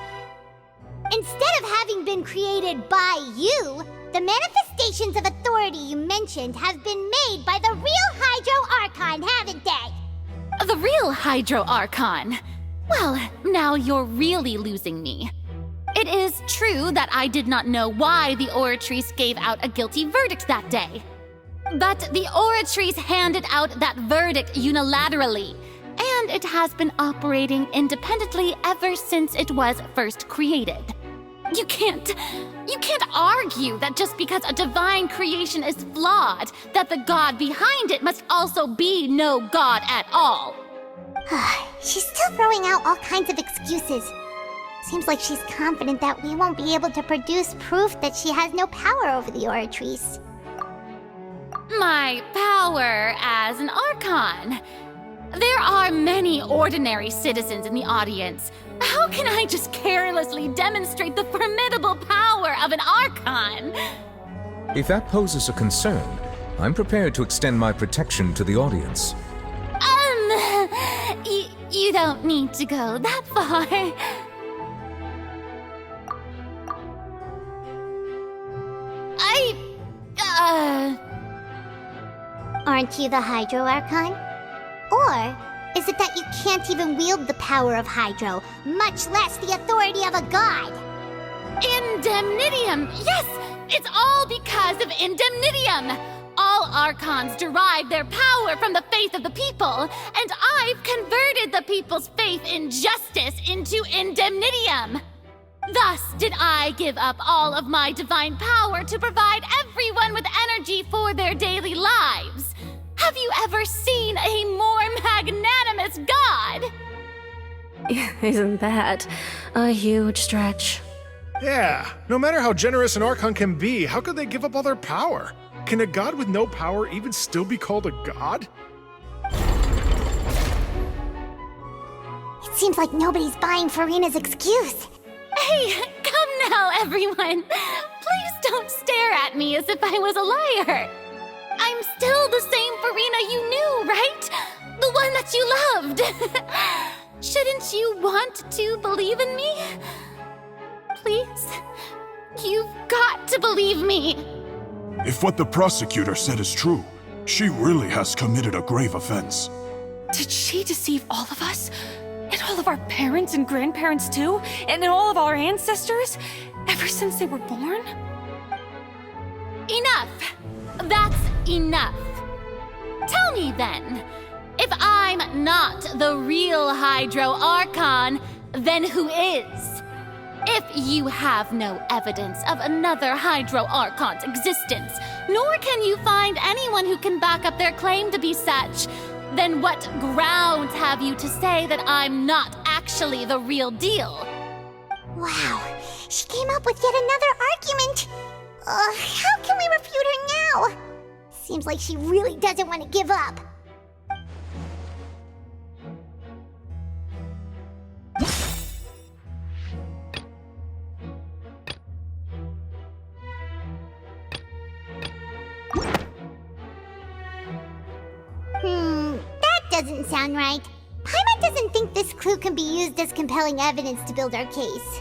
Instead of having been created by you, the manifestations of authority you mentioned have been made by the real Hydro Archon, haven't they? The real Hydro Archon? Well, now you're really losing me. It is true that I did not know why the Oratrice gave out a guilty verdict that day. But the Oratrice handed out that verdict unilaterally, and it has been operating independently ever since it was first created. You can't argue that just because a divine creation is flawed, that the god behind it must also be no god at all. She's still throwing out all kinds of excuses. Seems like she's confident that we won't be able to produce proof that she has no power over the Oratrice. My power as an Archon. There are many ordinary citizens in the audience. How can I just carelessly demonstrate the formidable power of an Archon? If that poses a concern, I'm prepared to extend my protection to the audience. You don't need to go that far. Aren't you the Hydro Archon? Or is it that you can't even wield the power of Hydro, much less the authority of a god? Indemnitium! Yes! It's all because of Indemnitium! All Archons derive their power from the faith of the people, and I've converted the people's faith in justice into Indemnitium! Thus did I give up all of my divine power to provide everyone with energy for their daily lives. Have you ever seen a more magnanimous god? Isn't that a huge stretch? Yeah, no matter how generous an Archon can be, how could they give up all their power? Can a god with no power even still be called a god? It seems like nobody's buying Farina's excuse. Hey, come now, everyone. Please don't stare at me as if I was a liar. I'm still the same Farina you knew, right? The one that you loved. Shouldn't you want to believe in me? Please, you've got to believe me. If what the prosecutor said is true, she really has committed a grave offense. Did she deceive all of us? And all All of our parents and grandparents too? And all of our ancestors? Ever since they were born? Enough! That's enough. Tell me then, if I'm not the real Hydro Archon, then who is? If you have no evidence of another Hydro Archon's existence, nor can you find anyone who can back up their claim to be such, then what grounds have you to say that I'm not actually the real deal? Wow, she came up with yet another argument. How can we refute her now? Seems like she really doesn't want to give up. That doesn't sound right. Paimon doesn't think this clue can be used as compelling evidence to build our case.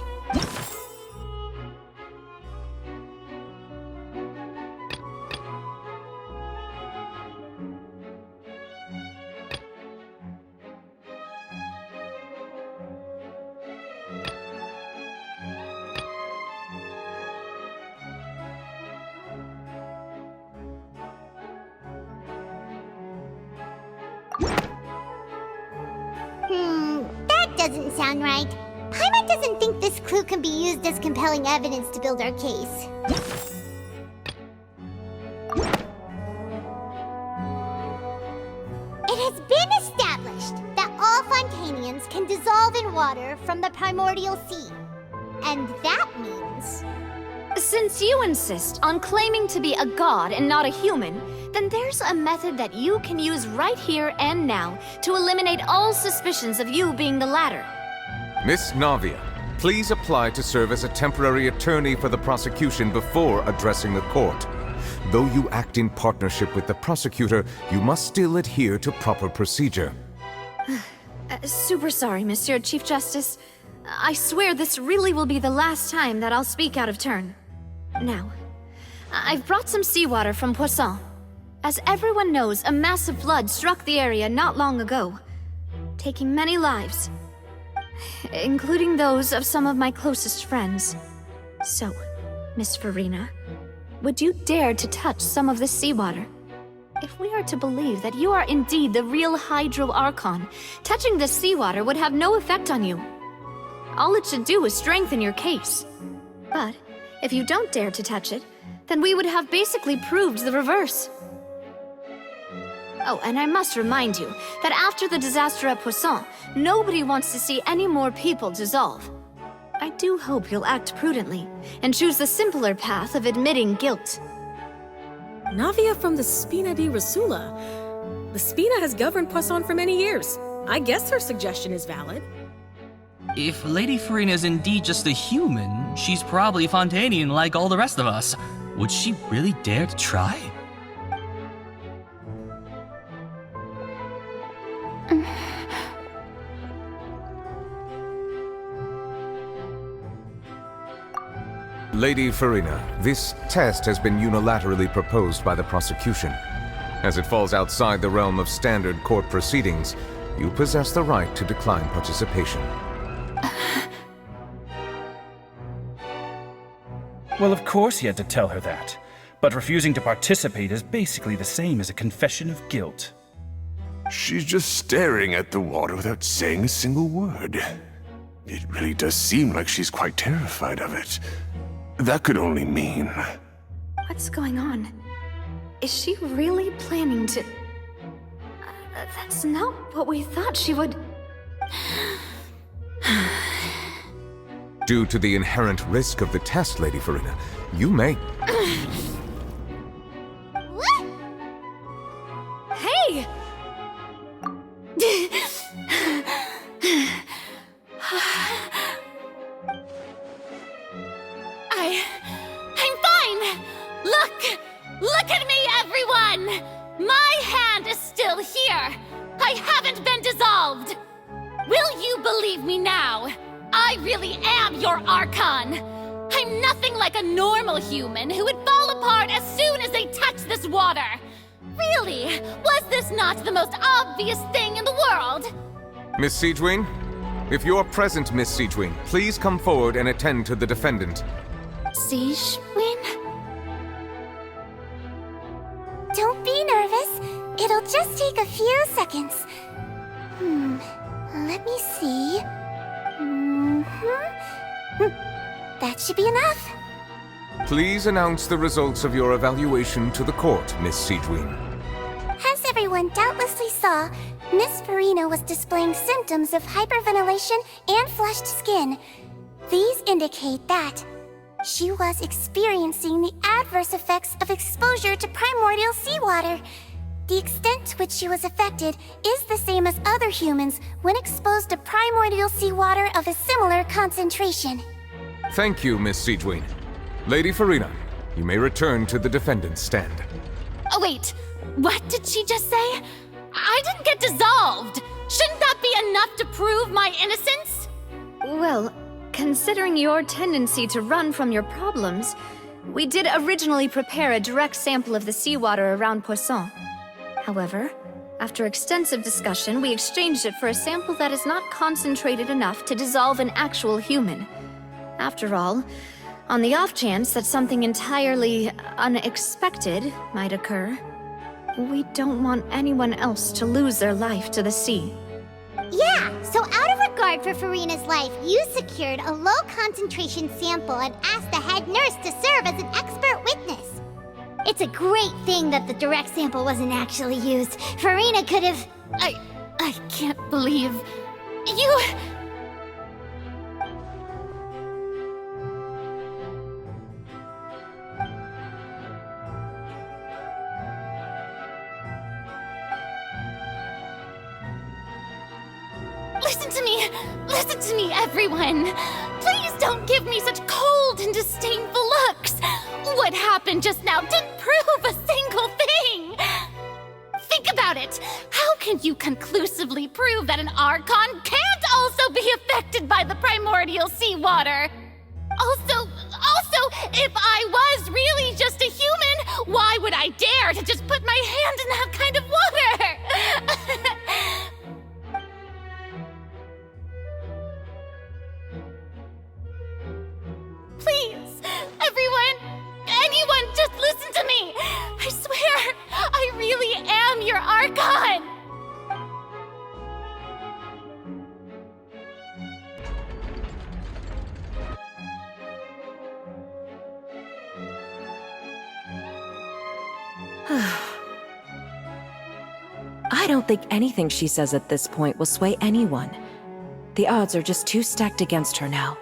That doesn't sound right. Paimon doesn't think this clue can be used as compelling evidence to build our case. It has been established that all Fontainians can dissolve in water from the primordial sea. And that means... Since you insist on claiming to be a god and not a human, then there's a method that you can use right here and now to eliminate all suspicions of you being the latter. Miss Navia, please apply to serve as a temporary attorney for the prosecution before addressing the court. Though you act in partnership with the prosecutor, you must still adhere to proper procedure. Super sorry, Monsieur Chief Justice. I swear this really will be the last time that I'll speak out of turn. Now, I've brought some seawater from Poisson. As everyone knows, a massive flood struck the area not long ago, taking many lives, including those of some of my closest friends. So, Miss Farina, would you dare to touch some of this seawater? If we are to believe that you are indeed the real Hydro Archon, touching this seawater would have no effect on you. All it should do is strengthen your case. But if you don't dare to touch it, then we would have basically proved the reverse. Oh, and I must remind you that after the disaster at Poisson, nobody wants to see any more people dissolve. I do hope you'll act prudently and choose the simpler path of admitting guilt. Navia from the Spina di Rasula. The Spina has governed Poisson for many years. I guess her suggestion is valid. If Lady Farina is indeed just a human, she's probably Fontainian like all the rest of us. Would she really dare to try? Lady Farina, this test has been unilaterally proposed by the prosecution. As it falls outside the realm of standard court proceedings, you possess the right to decline participation. Well, of course he had to tell her that. But refusing to participate is basically the same as a confession of guilt. She's just staring at the water without saying a single word. It really does seem like she's quite terrified of it. That could only mean... What's going on? Is she really planning to... That's not what we thought she would... Due to the inherent risk of the test, Lady Farina, you may... What? Hey! I'm fine! Look at me, everyone! My hand is still here! I haven't been dissolved! Will you believe me now? I really am your Archon! I'm nothing like a normal human who would fall apart as soon as they touch this water! Really, was this not the most obvious thing in the world? Miss Siegewing, If you're present, Miss Siegwin, please come forward and attend to the defendant. Siegwin? Don't be nervous. It'll just take a few seconds. Let me see. That should be enough. Please announce the results of your evaluation to the court, Miss Siegwin. As everyone doubtlessly saw, Miss Farina was displaying symptoms of hyperventilation and flushed skin. These indicate that she was experiencing the adverse effects of exposure to primordial seawater. The extent to which she was affected is the same as other humans when exposed to primordial seawater of a similar concentration. Thank you, Miss Siegwin. Lady Farina, you may return to the defendant's stand. Oh, wait. What did she just say? I didn't get dissolved. Shouldn't that be enough to prove my innocence? Well, considering your tendency to run from your problems, we did originally prepare a direct sample of the seawater around Poisson. However, after extensive discussion, we exchanged it for a sample that is not concentrated enough to dissolve an actual human. After all, on the off chance that something entirely unexpected might occur, we don't want anyone else to lose their life to the sea. Yeah, so out of regard for Farina's life, you secured a low-concentration sample and asked the head nurse to serve as an expert witness. It's a great thing that the direct sample wasn't actually used. Farina could have... I can't believe... You... Listen to me, everyone! Please don't give me such cold and disdainful looks! What happened just now didn't prove a single thing! Think about it! How can you conclusively prove that an Archon can't also be affected by the primordial seawater? Also, if I was really just a human, why would I dare to just put my hand in that kind of water? Please, anyone, just listen to me! I swear, I really am your Archon! I don't think anything she says at this point will sway anyone. The odds are just too stacked against her now.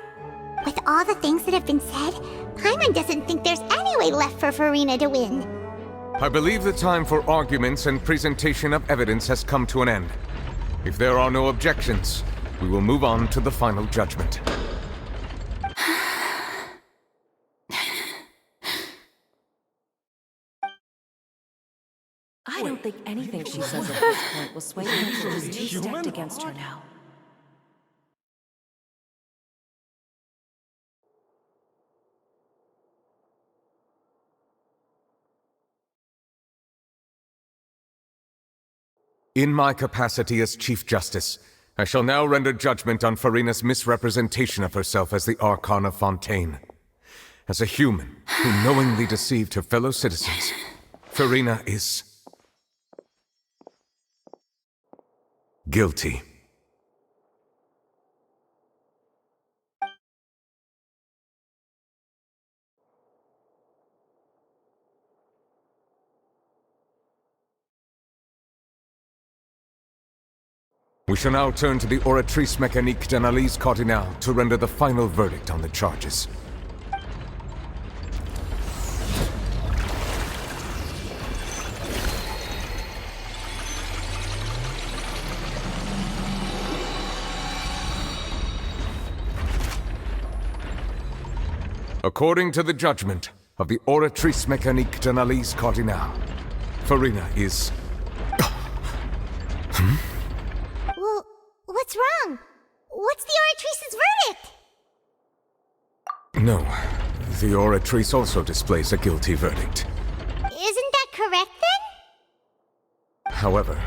With all the things that have been said, Paimon doesn't think there's any way left for Farina to win. I believe the time for arguments and presentation of evidence has come to an end. If there are no objections, we will move on to the final judgment. I don't think anything she says at this point will sway anyone. She's too stacked against her now. In my capacity as Chief Justice, I shall now render judgment on Farina's misrepresentation of herself as the Archon of Fontaine. As a human who knowingly deceived her fellow citizens, Farina is... guilty. We shall now turn to the Oratrice Mécanique d'Analyse Cardinale to render the final verdict on the charges. According to the judgment of the Oratrice Mécanique d'Analyse Cardinale, Farina is... Well, what's wrong? What's the Oratrice's verdict? No, the Oratrice also displays a guilty verdict. Isn't that correct then? However,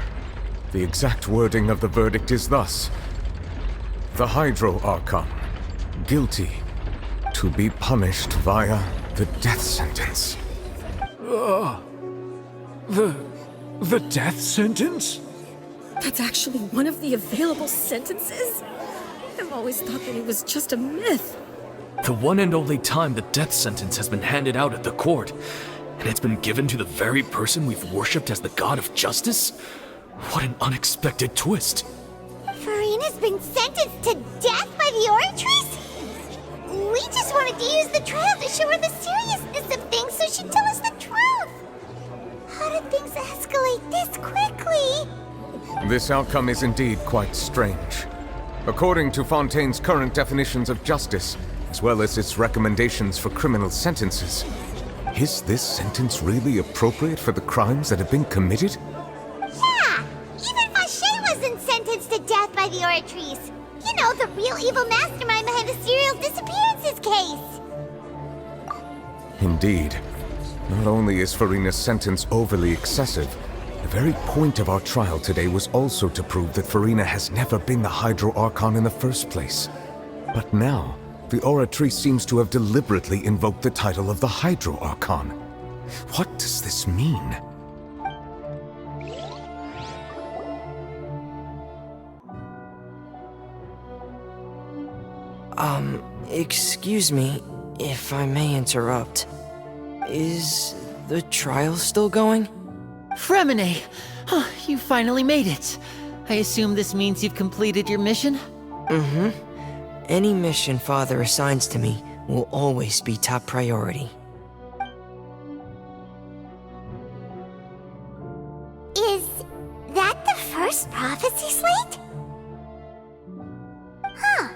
the exact wording of the verdict is thus: The Hydro Archon. Guilty. To be punished via the death sentence. The death sentence? That's actually one of the available sentences? I've always thought that it was just a myth. The one and only time the death sentence has been handed out at the court, and it's been given to the very person we've worshipped as the god of justice? What an unexpected twist. Farina's been sentenced to death by the Oratrice? We just wanted to use the trial to show her the seriousness of things so she'd tell us the truth. How did things escalate this quickly? This outcome is indeed quite strange. According to Fontaine's current definitions of justice, as well as its recommendations for criminal sentences, is this sentence really appropriate for the crimes that have been committed? Yeah! Even Vacher wasn't sentenced to death by the Oratrice. You know, the real evil mastermind behind the serial disappearances case. Indeed. Not only is Farina's sentence overly excessive, the very point of our trial today was also to prove that Farina has never been the Hydro Archon in the first place. But now, the Oratrice seems to have deliberately invoked the title of the Hydro Archon. What does this mean? Excuse me, if I may interrupt. Is the trial still going? Fremine! Oh, you finally made it. I assume this means you've completed your mission? Mm-hmm. Any mission Father assigns to me will always be top priority. Is that the first prophecy slate? Huh.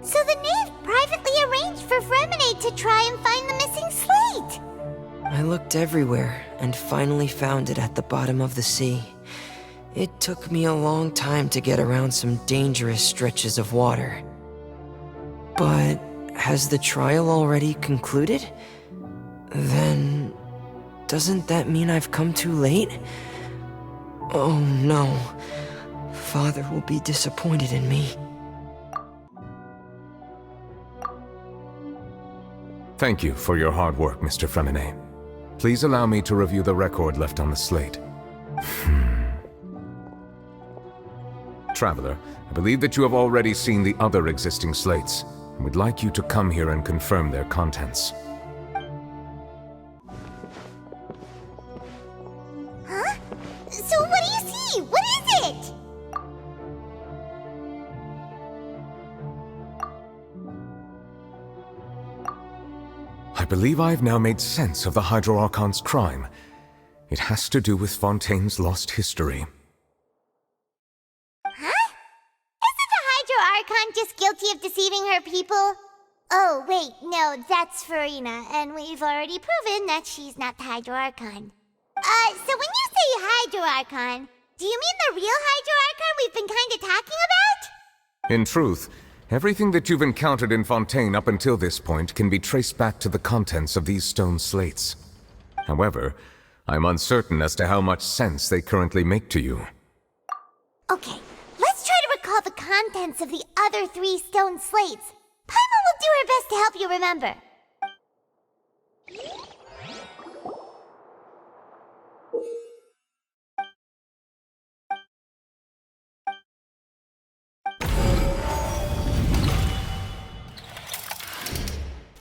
So the knave privately arranged for Fremine to try and find the missing slate. I looked everywhere and finally found it at the bottom of the sea. It took me a long time to get around some dangerous stretches of water. But has the trial already concluded? Then doesn't that mean I've come too late? Oh no. Father will be disappointed in me. Thank you for your hard work, Mr. Fremine. Please allow me to review the record left on the slate. Traveler, I believe that you have already seen the other existing slates, and would like you to come here and confirm their contents. Huh? So what do you see? What is it? I believe I've now made sense of the Hydro Archon's crime. It has to do with Fontaine's lost history. Huh? Isn't the Hydro Archon just guilty of deceiving her people? Oh, wait, no, that's Farina, and we've already proven that she's not the Hydro Archon. So when you say Hydro Archon, do you mean the real Hydro Archon we've been kinda talking about? In truth, everything that you've encountered in Fontaine up until this point can be traced back to the contents of these stone slates. However, I'm uncertain as to how much sense they currently make to you. Okay, let's try to recall the contents of the other 3 stone slates. Paimon will do her best to help you remember.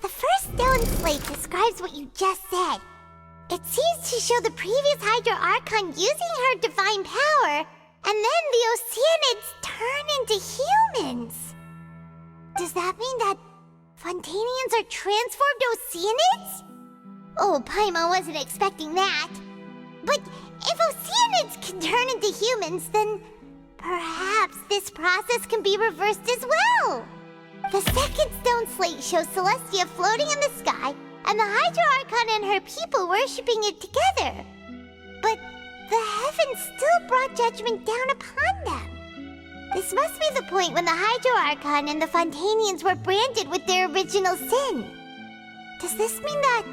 The first stone slate describes what you just said. It seems to show the previous Hydro Archon using her divine power, and then the Oceanids turn into humans. Does that mean that Fontainians are transformed Oceanids? Oh, Paimon wasn't expecting that. But if Oceanids can turn into humans, then perhaps this process can be reversed as well. The second stone slate shows Celestia floating in the sky, and the Hydro Archon and her people worshipping it together. But the heavens still brought judgment down upon them. This must be the point when the Hydro Archon and the Fontainians were branded with their original sin. Does this mean that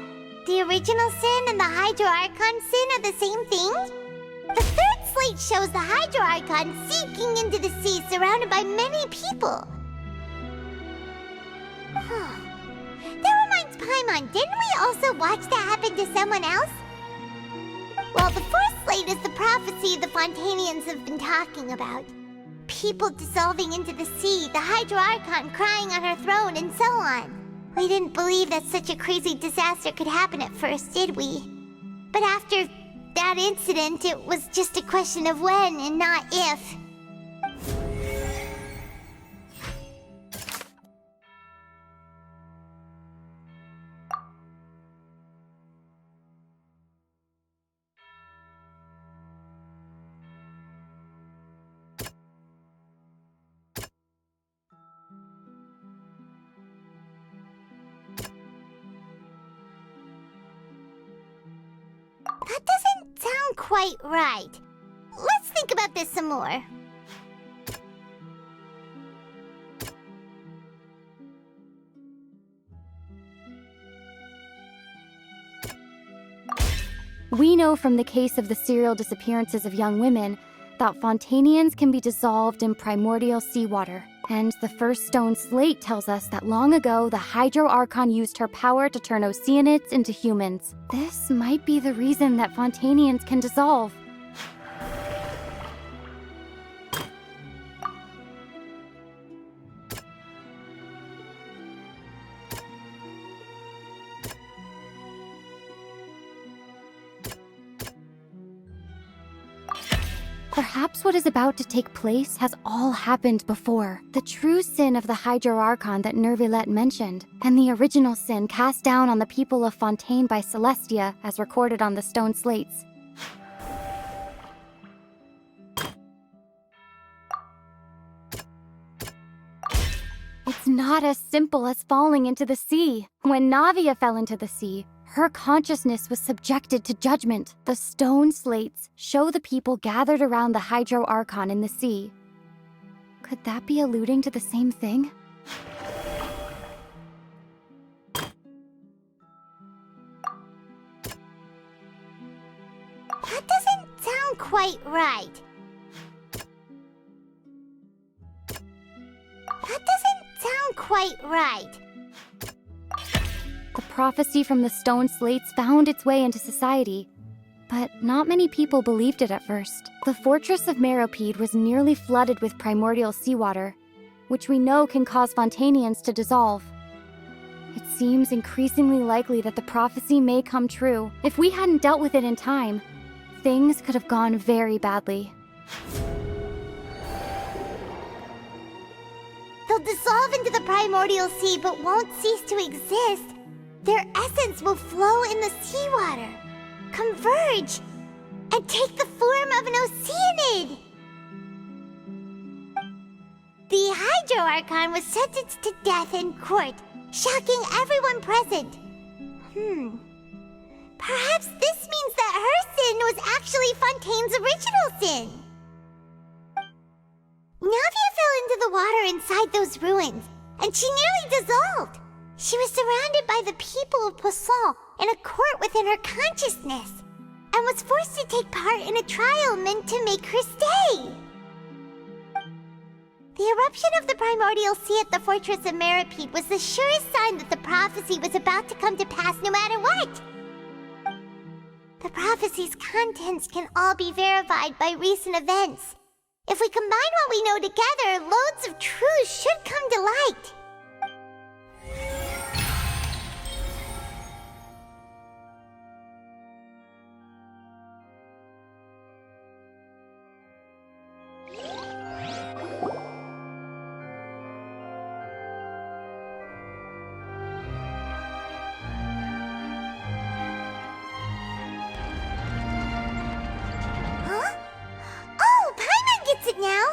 the original sin and the Hydro Archon sin are the same thing? The third slate shows the Hydro Archon sinking into the sea surrounded by many people. Paimon, didn't we also watch that happen to someone else? Well, the fourth slate is the prophecy the Fontainians have been talking about. People dissolving into the sea, the Hydro Archon crying on her throne, and so on. We didn't believe that such a crazy disaster could happen at first, did we? But after that incident, it was just a question of when and not if. That doesn't sound quite right. Let's think about this some more. We know from the case of the serial disappearances of young women that Fontainians can be dissolved in primordial seawater. And the first stone slate tells us that long ago, the Hydro Archon used her power to turn Oceanids into humans. This might be the reason that Fontainians can dissolve. Perhaps what is about to take place has all happened before. The true sin of the Hydro Archon that Nervilette mentioned, and the original sin cast down on the people of Fontaine by Celestia as recorded on the stone slates. It's not as simple as falling into the sea. When Navia fell into the sea, her consciousness was subjected to judgment. The stone slates show the people gathered around the Hydro Archon in the sea. Could that be alluding to the same thing? That doesn't sound quite right. That doesn't sound quite right. The prophecy from the stone slates found its way into society, but not many people believed it at first. The fortress of Meropide was nearly flooded with primordial seawater, which we know can cause Fontainians to dissolve. It seems increasingly likely that the prophecy may come true. If we hadn't dealt with it in time, things could have gone very badly. They'll dissolve into the primordial sea but won't cease to exist. Their essence will flow in the seawater, converge, and take the form of an Oceanid. The Hydro Archon was sentenced to death in court, shocking everyone present. Perhaps this means that her sin was actually Fontaine's original sin. Navia fell into the water inside those ruins, and she nearly dissolved. She was surrounded by the people of Poisson in a court within her consciousness, and was forced to take part in a trial meant to make her stay. The eruption of the primordial sea at the fortress of Meropide was the surest sign that the prophecy was about to come to pass no matter what. The prophecy's contents can all be verified by recent events. If we combine what we know together, loads of truth should come to light. Now,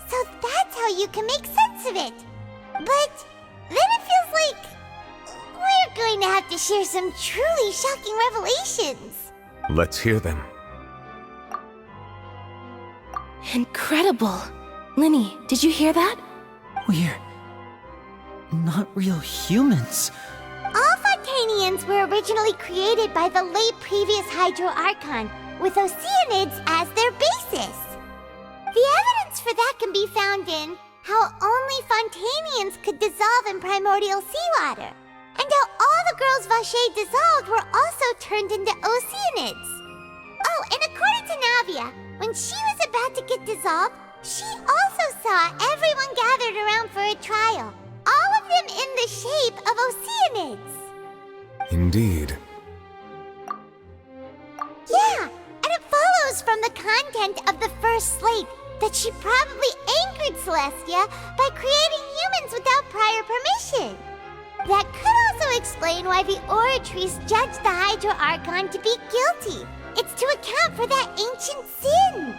so that's how you can make sense of it. But then it feels like we're going to have to share some truly shocking revelations. Let's hear them. Incredible. Linny, did you hear that? We're not real humans. All Fontainians were originally created by the late previous Hydro Archon, with Oceanids as their basis. The evidence for that can be found in how only Fontainians could dissolve in primordial seawater, and how all the girls Vache dissolved were also turned into Oceanids. Oh, and according to Navia, when she was about to get dissolved, she also saw everyone gathered around for a trial. All of them in the shape of Oceanids. Indeed. Yeah, and it follows from the content of the first slate that she probably angered Celestia by creating humans without prior permission. That could also explain why the Oratrice judged the Hydro Archon to be guilty. It's to account for that ancient sin.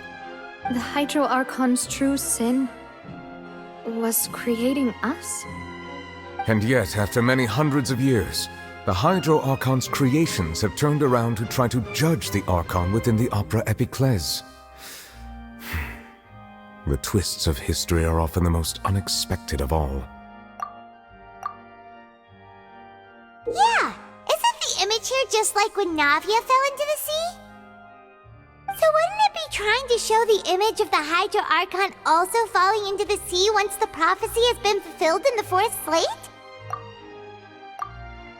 The Hydro Archon's true sin was creating us? And yet, after many hundreds of years, the Hydro Archon's creations have turned around to try to judge the Archon within the Opera Epiclese. The twists of history are often the most unexpected of all. Yeah, isn't the image here just like when Navia fell into the sea? So wouldn't it be trying to show the image of the Hydro Archon also falling into the sea once the prophecy has been fulfilled in the fourth slate?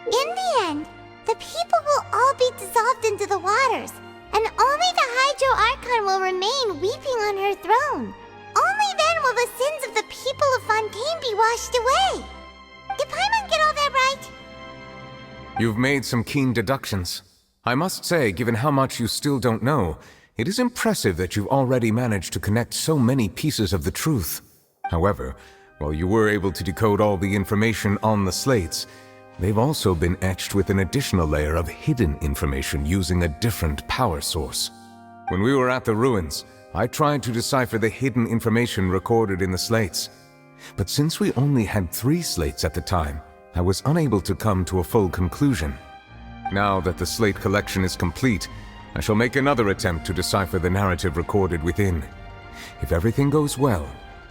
In the end, the people will all be dissolved into the waters, and only the Hydro Archon will remain weeping on her throne. Only then will the sins of the people of Fontaine be washed away. Did Paimon get all that right? You've made some keen deductions. I must say, given how much you still don't know, it is impressive that you've already managed to connect so many pieces of the truth. However, while you were able to decode all the information on the slates, they've also been etched with an additional layer of hidden information using a different power source. When we were at the ruins, I tried to decipher the hidden information recorded in the slates. But since we only had 3 slates at the time, I was unable to come to a full conclusion. Now that the slate collection is complete, I shall make another attempt to decipher the narrative recorded within. If everything goes well,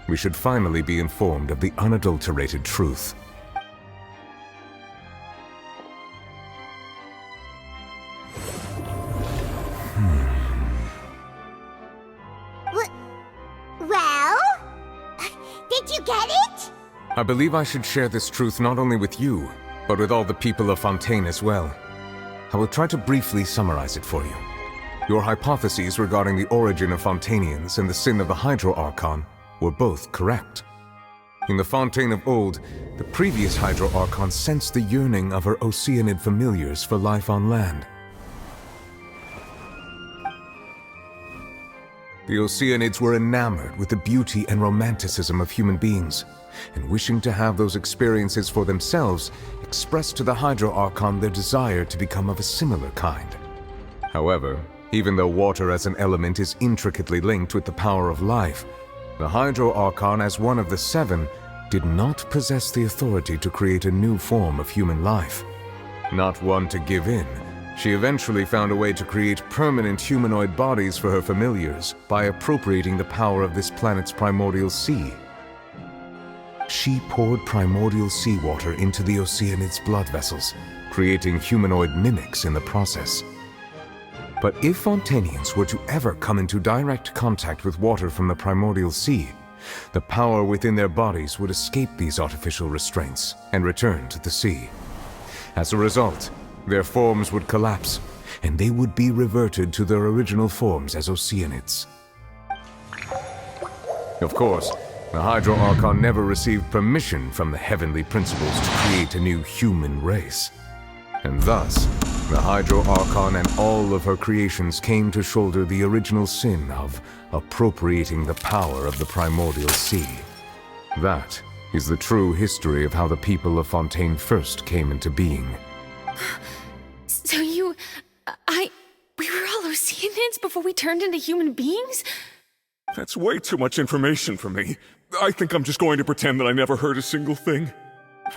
we should finally be informed of the unadulterated truth. Well? Did you get it? I believe I should share this truth not only with you, but with all the people of Fontaine as well. I will try to briefly summarize it for you. Your hypotheses regarding the origin of Fontainians and the sin of the Hydro Archon were both correct. In the Fontaine of old, the previous Hydro Archon sensed the yearning of her Oceanid familiars for life on land. The Oceanids were enamored with the beauty and romanticism of human beings, and wishing to have those experiences for themselves, expressed to the Hydro Archon their desire to become of a similar kind. However, even though water as an element is intricately linked with the power of life, the Hydro Archon, as one of the 7, did not possess the authority to create a new form of human life. Not one to give in, she eventually found a way to create permanent humanoid bodies for her familiars by appropriating the power of this planet's primordial sea. She poured primordial seawater into the Oceanids' blood vessels, creating humanoid mimics in the process. But if Fontainians were to ever come into direct contact with water from the primordial sea, the power within their bodies would escape these artificial restraints and return to the sea. As a result, their forms would collapse, and they would be reverted to their original forms as Oceanids. Of course, the Hydro Archon never received permission from the heavenly principles to create a new human race. And thus, the Hydro Archon and all of her creations came to shoulder the original sin of appropriating the power of the primordial sea. That is the true history of how the people of Fontaine first came into being. So we were all Oceanids before we turned into human beings? That's way too much information for me. I think I'm just going to pretend that I never heard a single thing.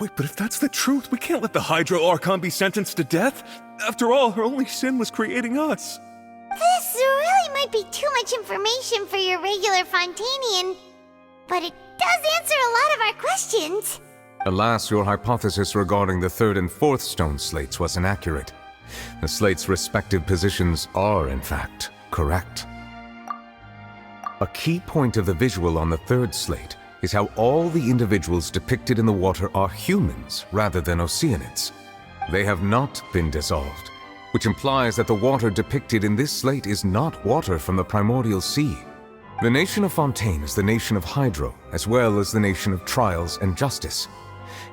Wait, but if that's the truth, we can't let the Hydro Archon be sentenced to death. After all, her only sin was creating us. This really might be too much information for your regular Fontainian, but it does answer a lot of our questions. Alas, your hypothesis regarding the 3rd and 4th stone slates was inaccurate. The slates' respective positions are, in fact, correct. A key point of the visual on the 3rd slate is how all the individuals depicted in the water are humans rather than Oceanids. They have not been dissolved, which implies that the water depicted in this slate is not water from the primordial sea. The nation of Fontaine is the nation of Hydro, as well as the nation of Trials and Justice.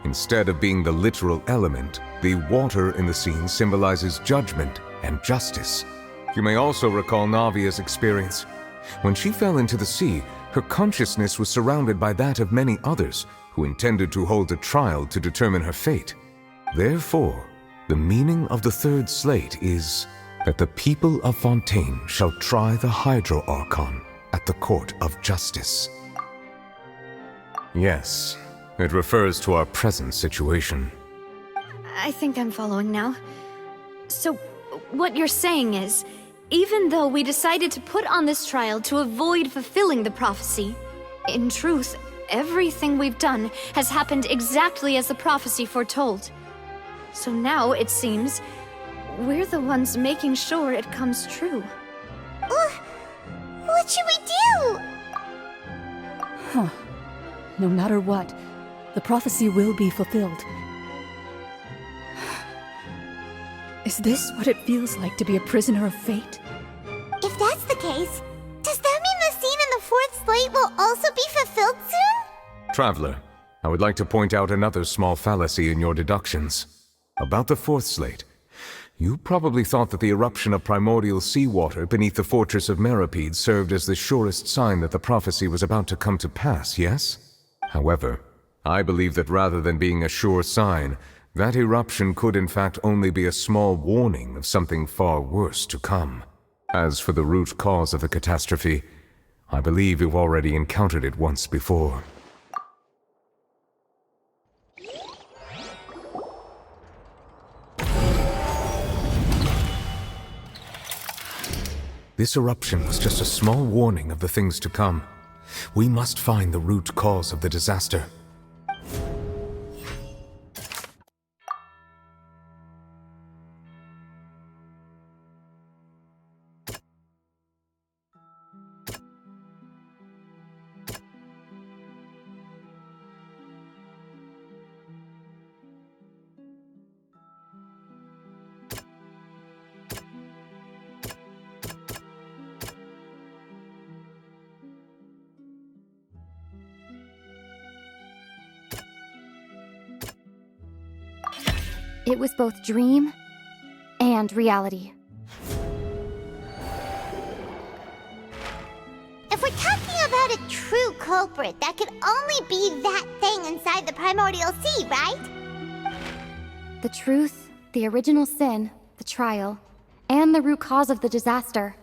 Instead of being the literal element, the water in the scene symbolizes judgment and justice. You may also recall Navia's experience. When she fell into the sea, her consciousness was surrounded by that of many others who intended to hold a trial to determine her fate. Therefore, the meaning of the third slate is that the people of Fontaine shall try the Hydro Archon at the Court of Justice. Yes, it refers to our present situation. I think I'm following now. So, what you're saying is, even though we decided to put on this trial to avoid fulfilling the prophecy, in truth, everything we've done has happened exactly as the prophecy foretold. So now, it seems, we're the ones making sure it comes true. What should we do? Huh. No matter what, the prophecy will be fulfilled. Is this what it feels like to be a prisoner of fate? If that's the case, does that mean the scene in the fourth slate will also be fulfilled soon? Traveler, I would like to point out another small fallacy in your deductions. About the fourth slate, you probably thought that the eruption of primordial seawater beneath the fortress of Meripede served as the surest sign that the prophecy was about to come to pass, yes? However, I believe that rather than being a sure sign, that eruption could in fact only be a small warning of something far worse to come. As for the root cause of the catastrophe, I believe you've already encountered it once before. This eruption was just a small warning of the things to come. We must find the root cause of the disaster. It was both dream and reality. If we're talking about a true culprit, that could only be that thing inside the primordial sea, right? The truth, the original sin, the trial, and the root cause of the disaster.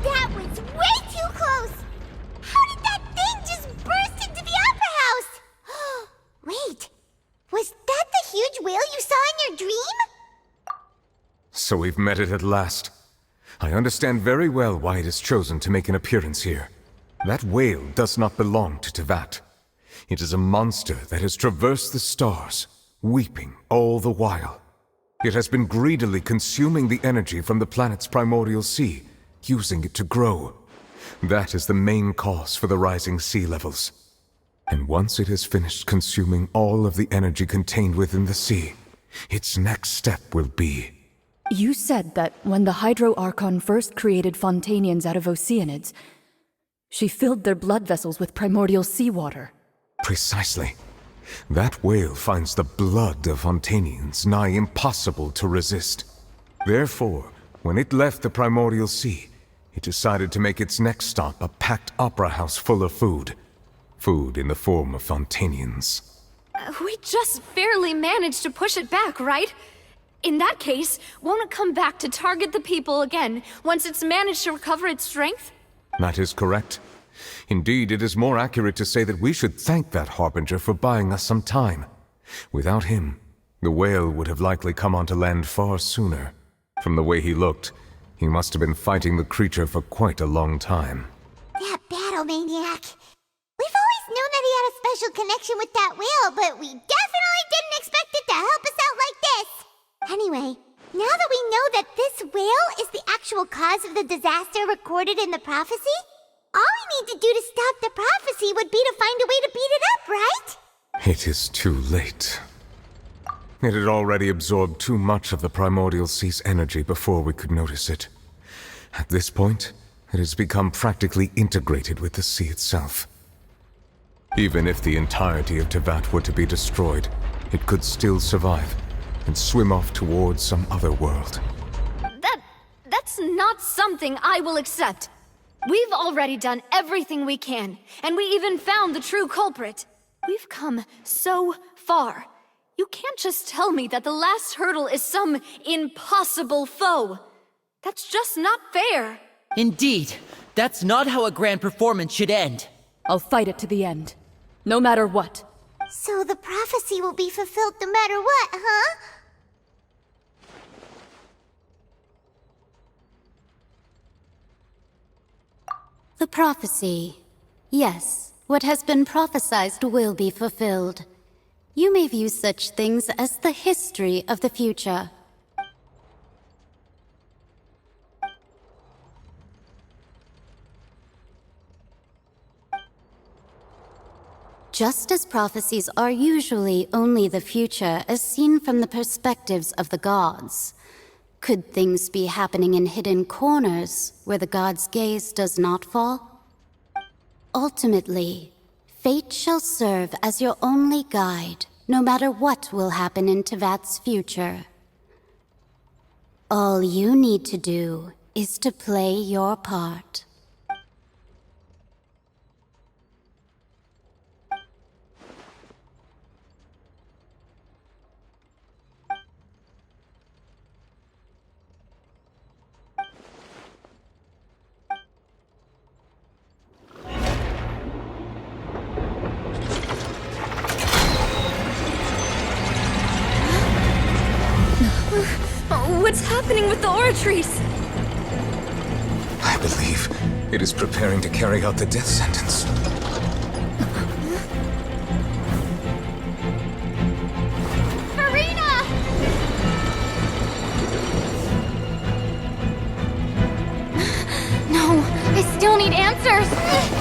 That was way too close! How did that thing just burst into the opera house? Wait, So we've met it at last. I understand very well why it has chosen to make an appearance here. That whale does not belong to Tevat. It is a monster that has traversed the stars, weeping all the while. It has been greedily consuming the energy from the planet's primordial sea, using it to grow. That is the main cause for the rising sea levels. And once it has finished consuming all of the energy contained within the sea, its next step will be... You said that when the Hydro Archon first created Fontainians out of Oceanids, she filled their blood vessels with primordial seawater. Precisely. That whale finds the blood of Fontainians nigh impossible to resist. Therefore, when it left the primordial sea, it decided to make its next stop a packed opera house full of food. Food in the form of Fontainians. We just barely managed to push it back, right? In that case, won't it come back to target the people again once it's managed to recover its strength? That is correct. Indeed, it is more accurate to say that we should thank that Harbinger for buying us some time. Without him, the whale would have likely come onto land far sooner. From the way he looked, he must have been fighting the creature for quite a long time. That battle maniac. We've always known that he had a special connection with that whale, but we definitely didn't expect it to help us out like this. Anyway, now that we know that this whale is the actual cause of the disaster recorded in the prophecy, all we need to do to stop the prophecy would be to find a way to beat it up, right? It is too late. It had already absorbed too much of the primordial sea's energy before we could notice it. At this point, it has become practically integrated with the sea itself. Even if the entirety of Tevat were to be destroyed, it could still survive and swim off towards some other world. That's not something I will accept. We've already done everything we can, and we even found the true culprit. We've come so far. You can't just tell me that the last hurdle is some impossible foe. That's just not fair. Indeed, that's not how a grand performance should end. I'll fight it to the end, no matter what. So the prophecy will be fulfilled no matter what, huh? The prophecy. Yes, what has been prophesied will be fulfilled. You may view such things as the history of the future. Just as prophecies are usually only the future as seen from the perspectives of the gods, could things be happening in hidden corners where the gods' gaze does not fall? Ultimately, fate shall serve as your only guide, no matter what will happen in Tevat's future. All you need to do is to play your part. What's happening with the aura trees? I believe it is preparing to carry out the death sentence. Farina! No, I still need answers.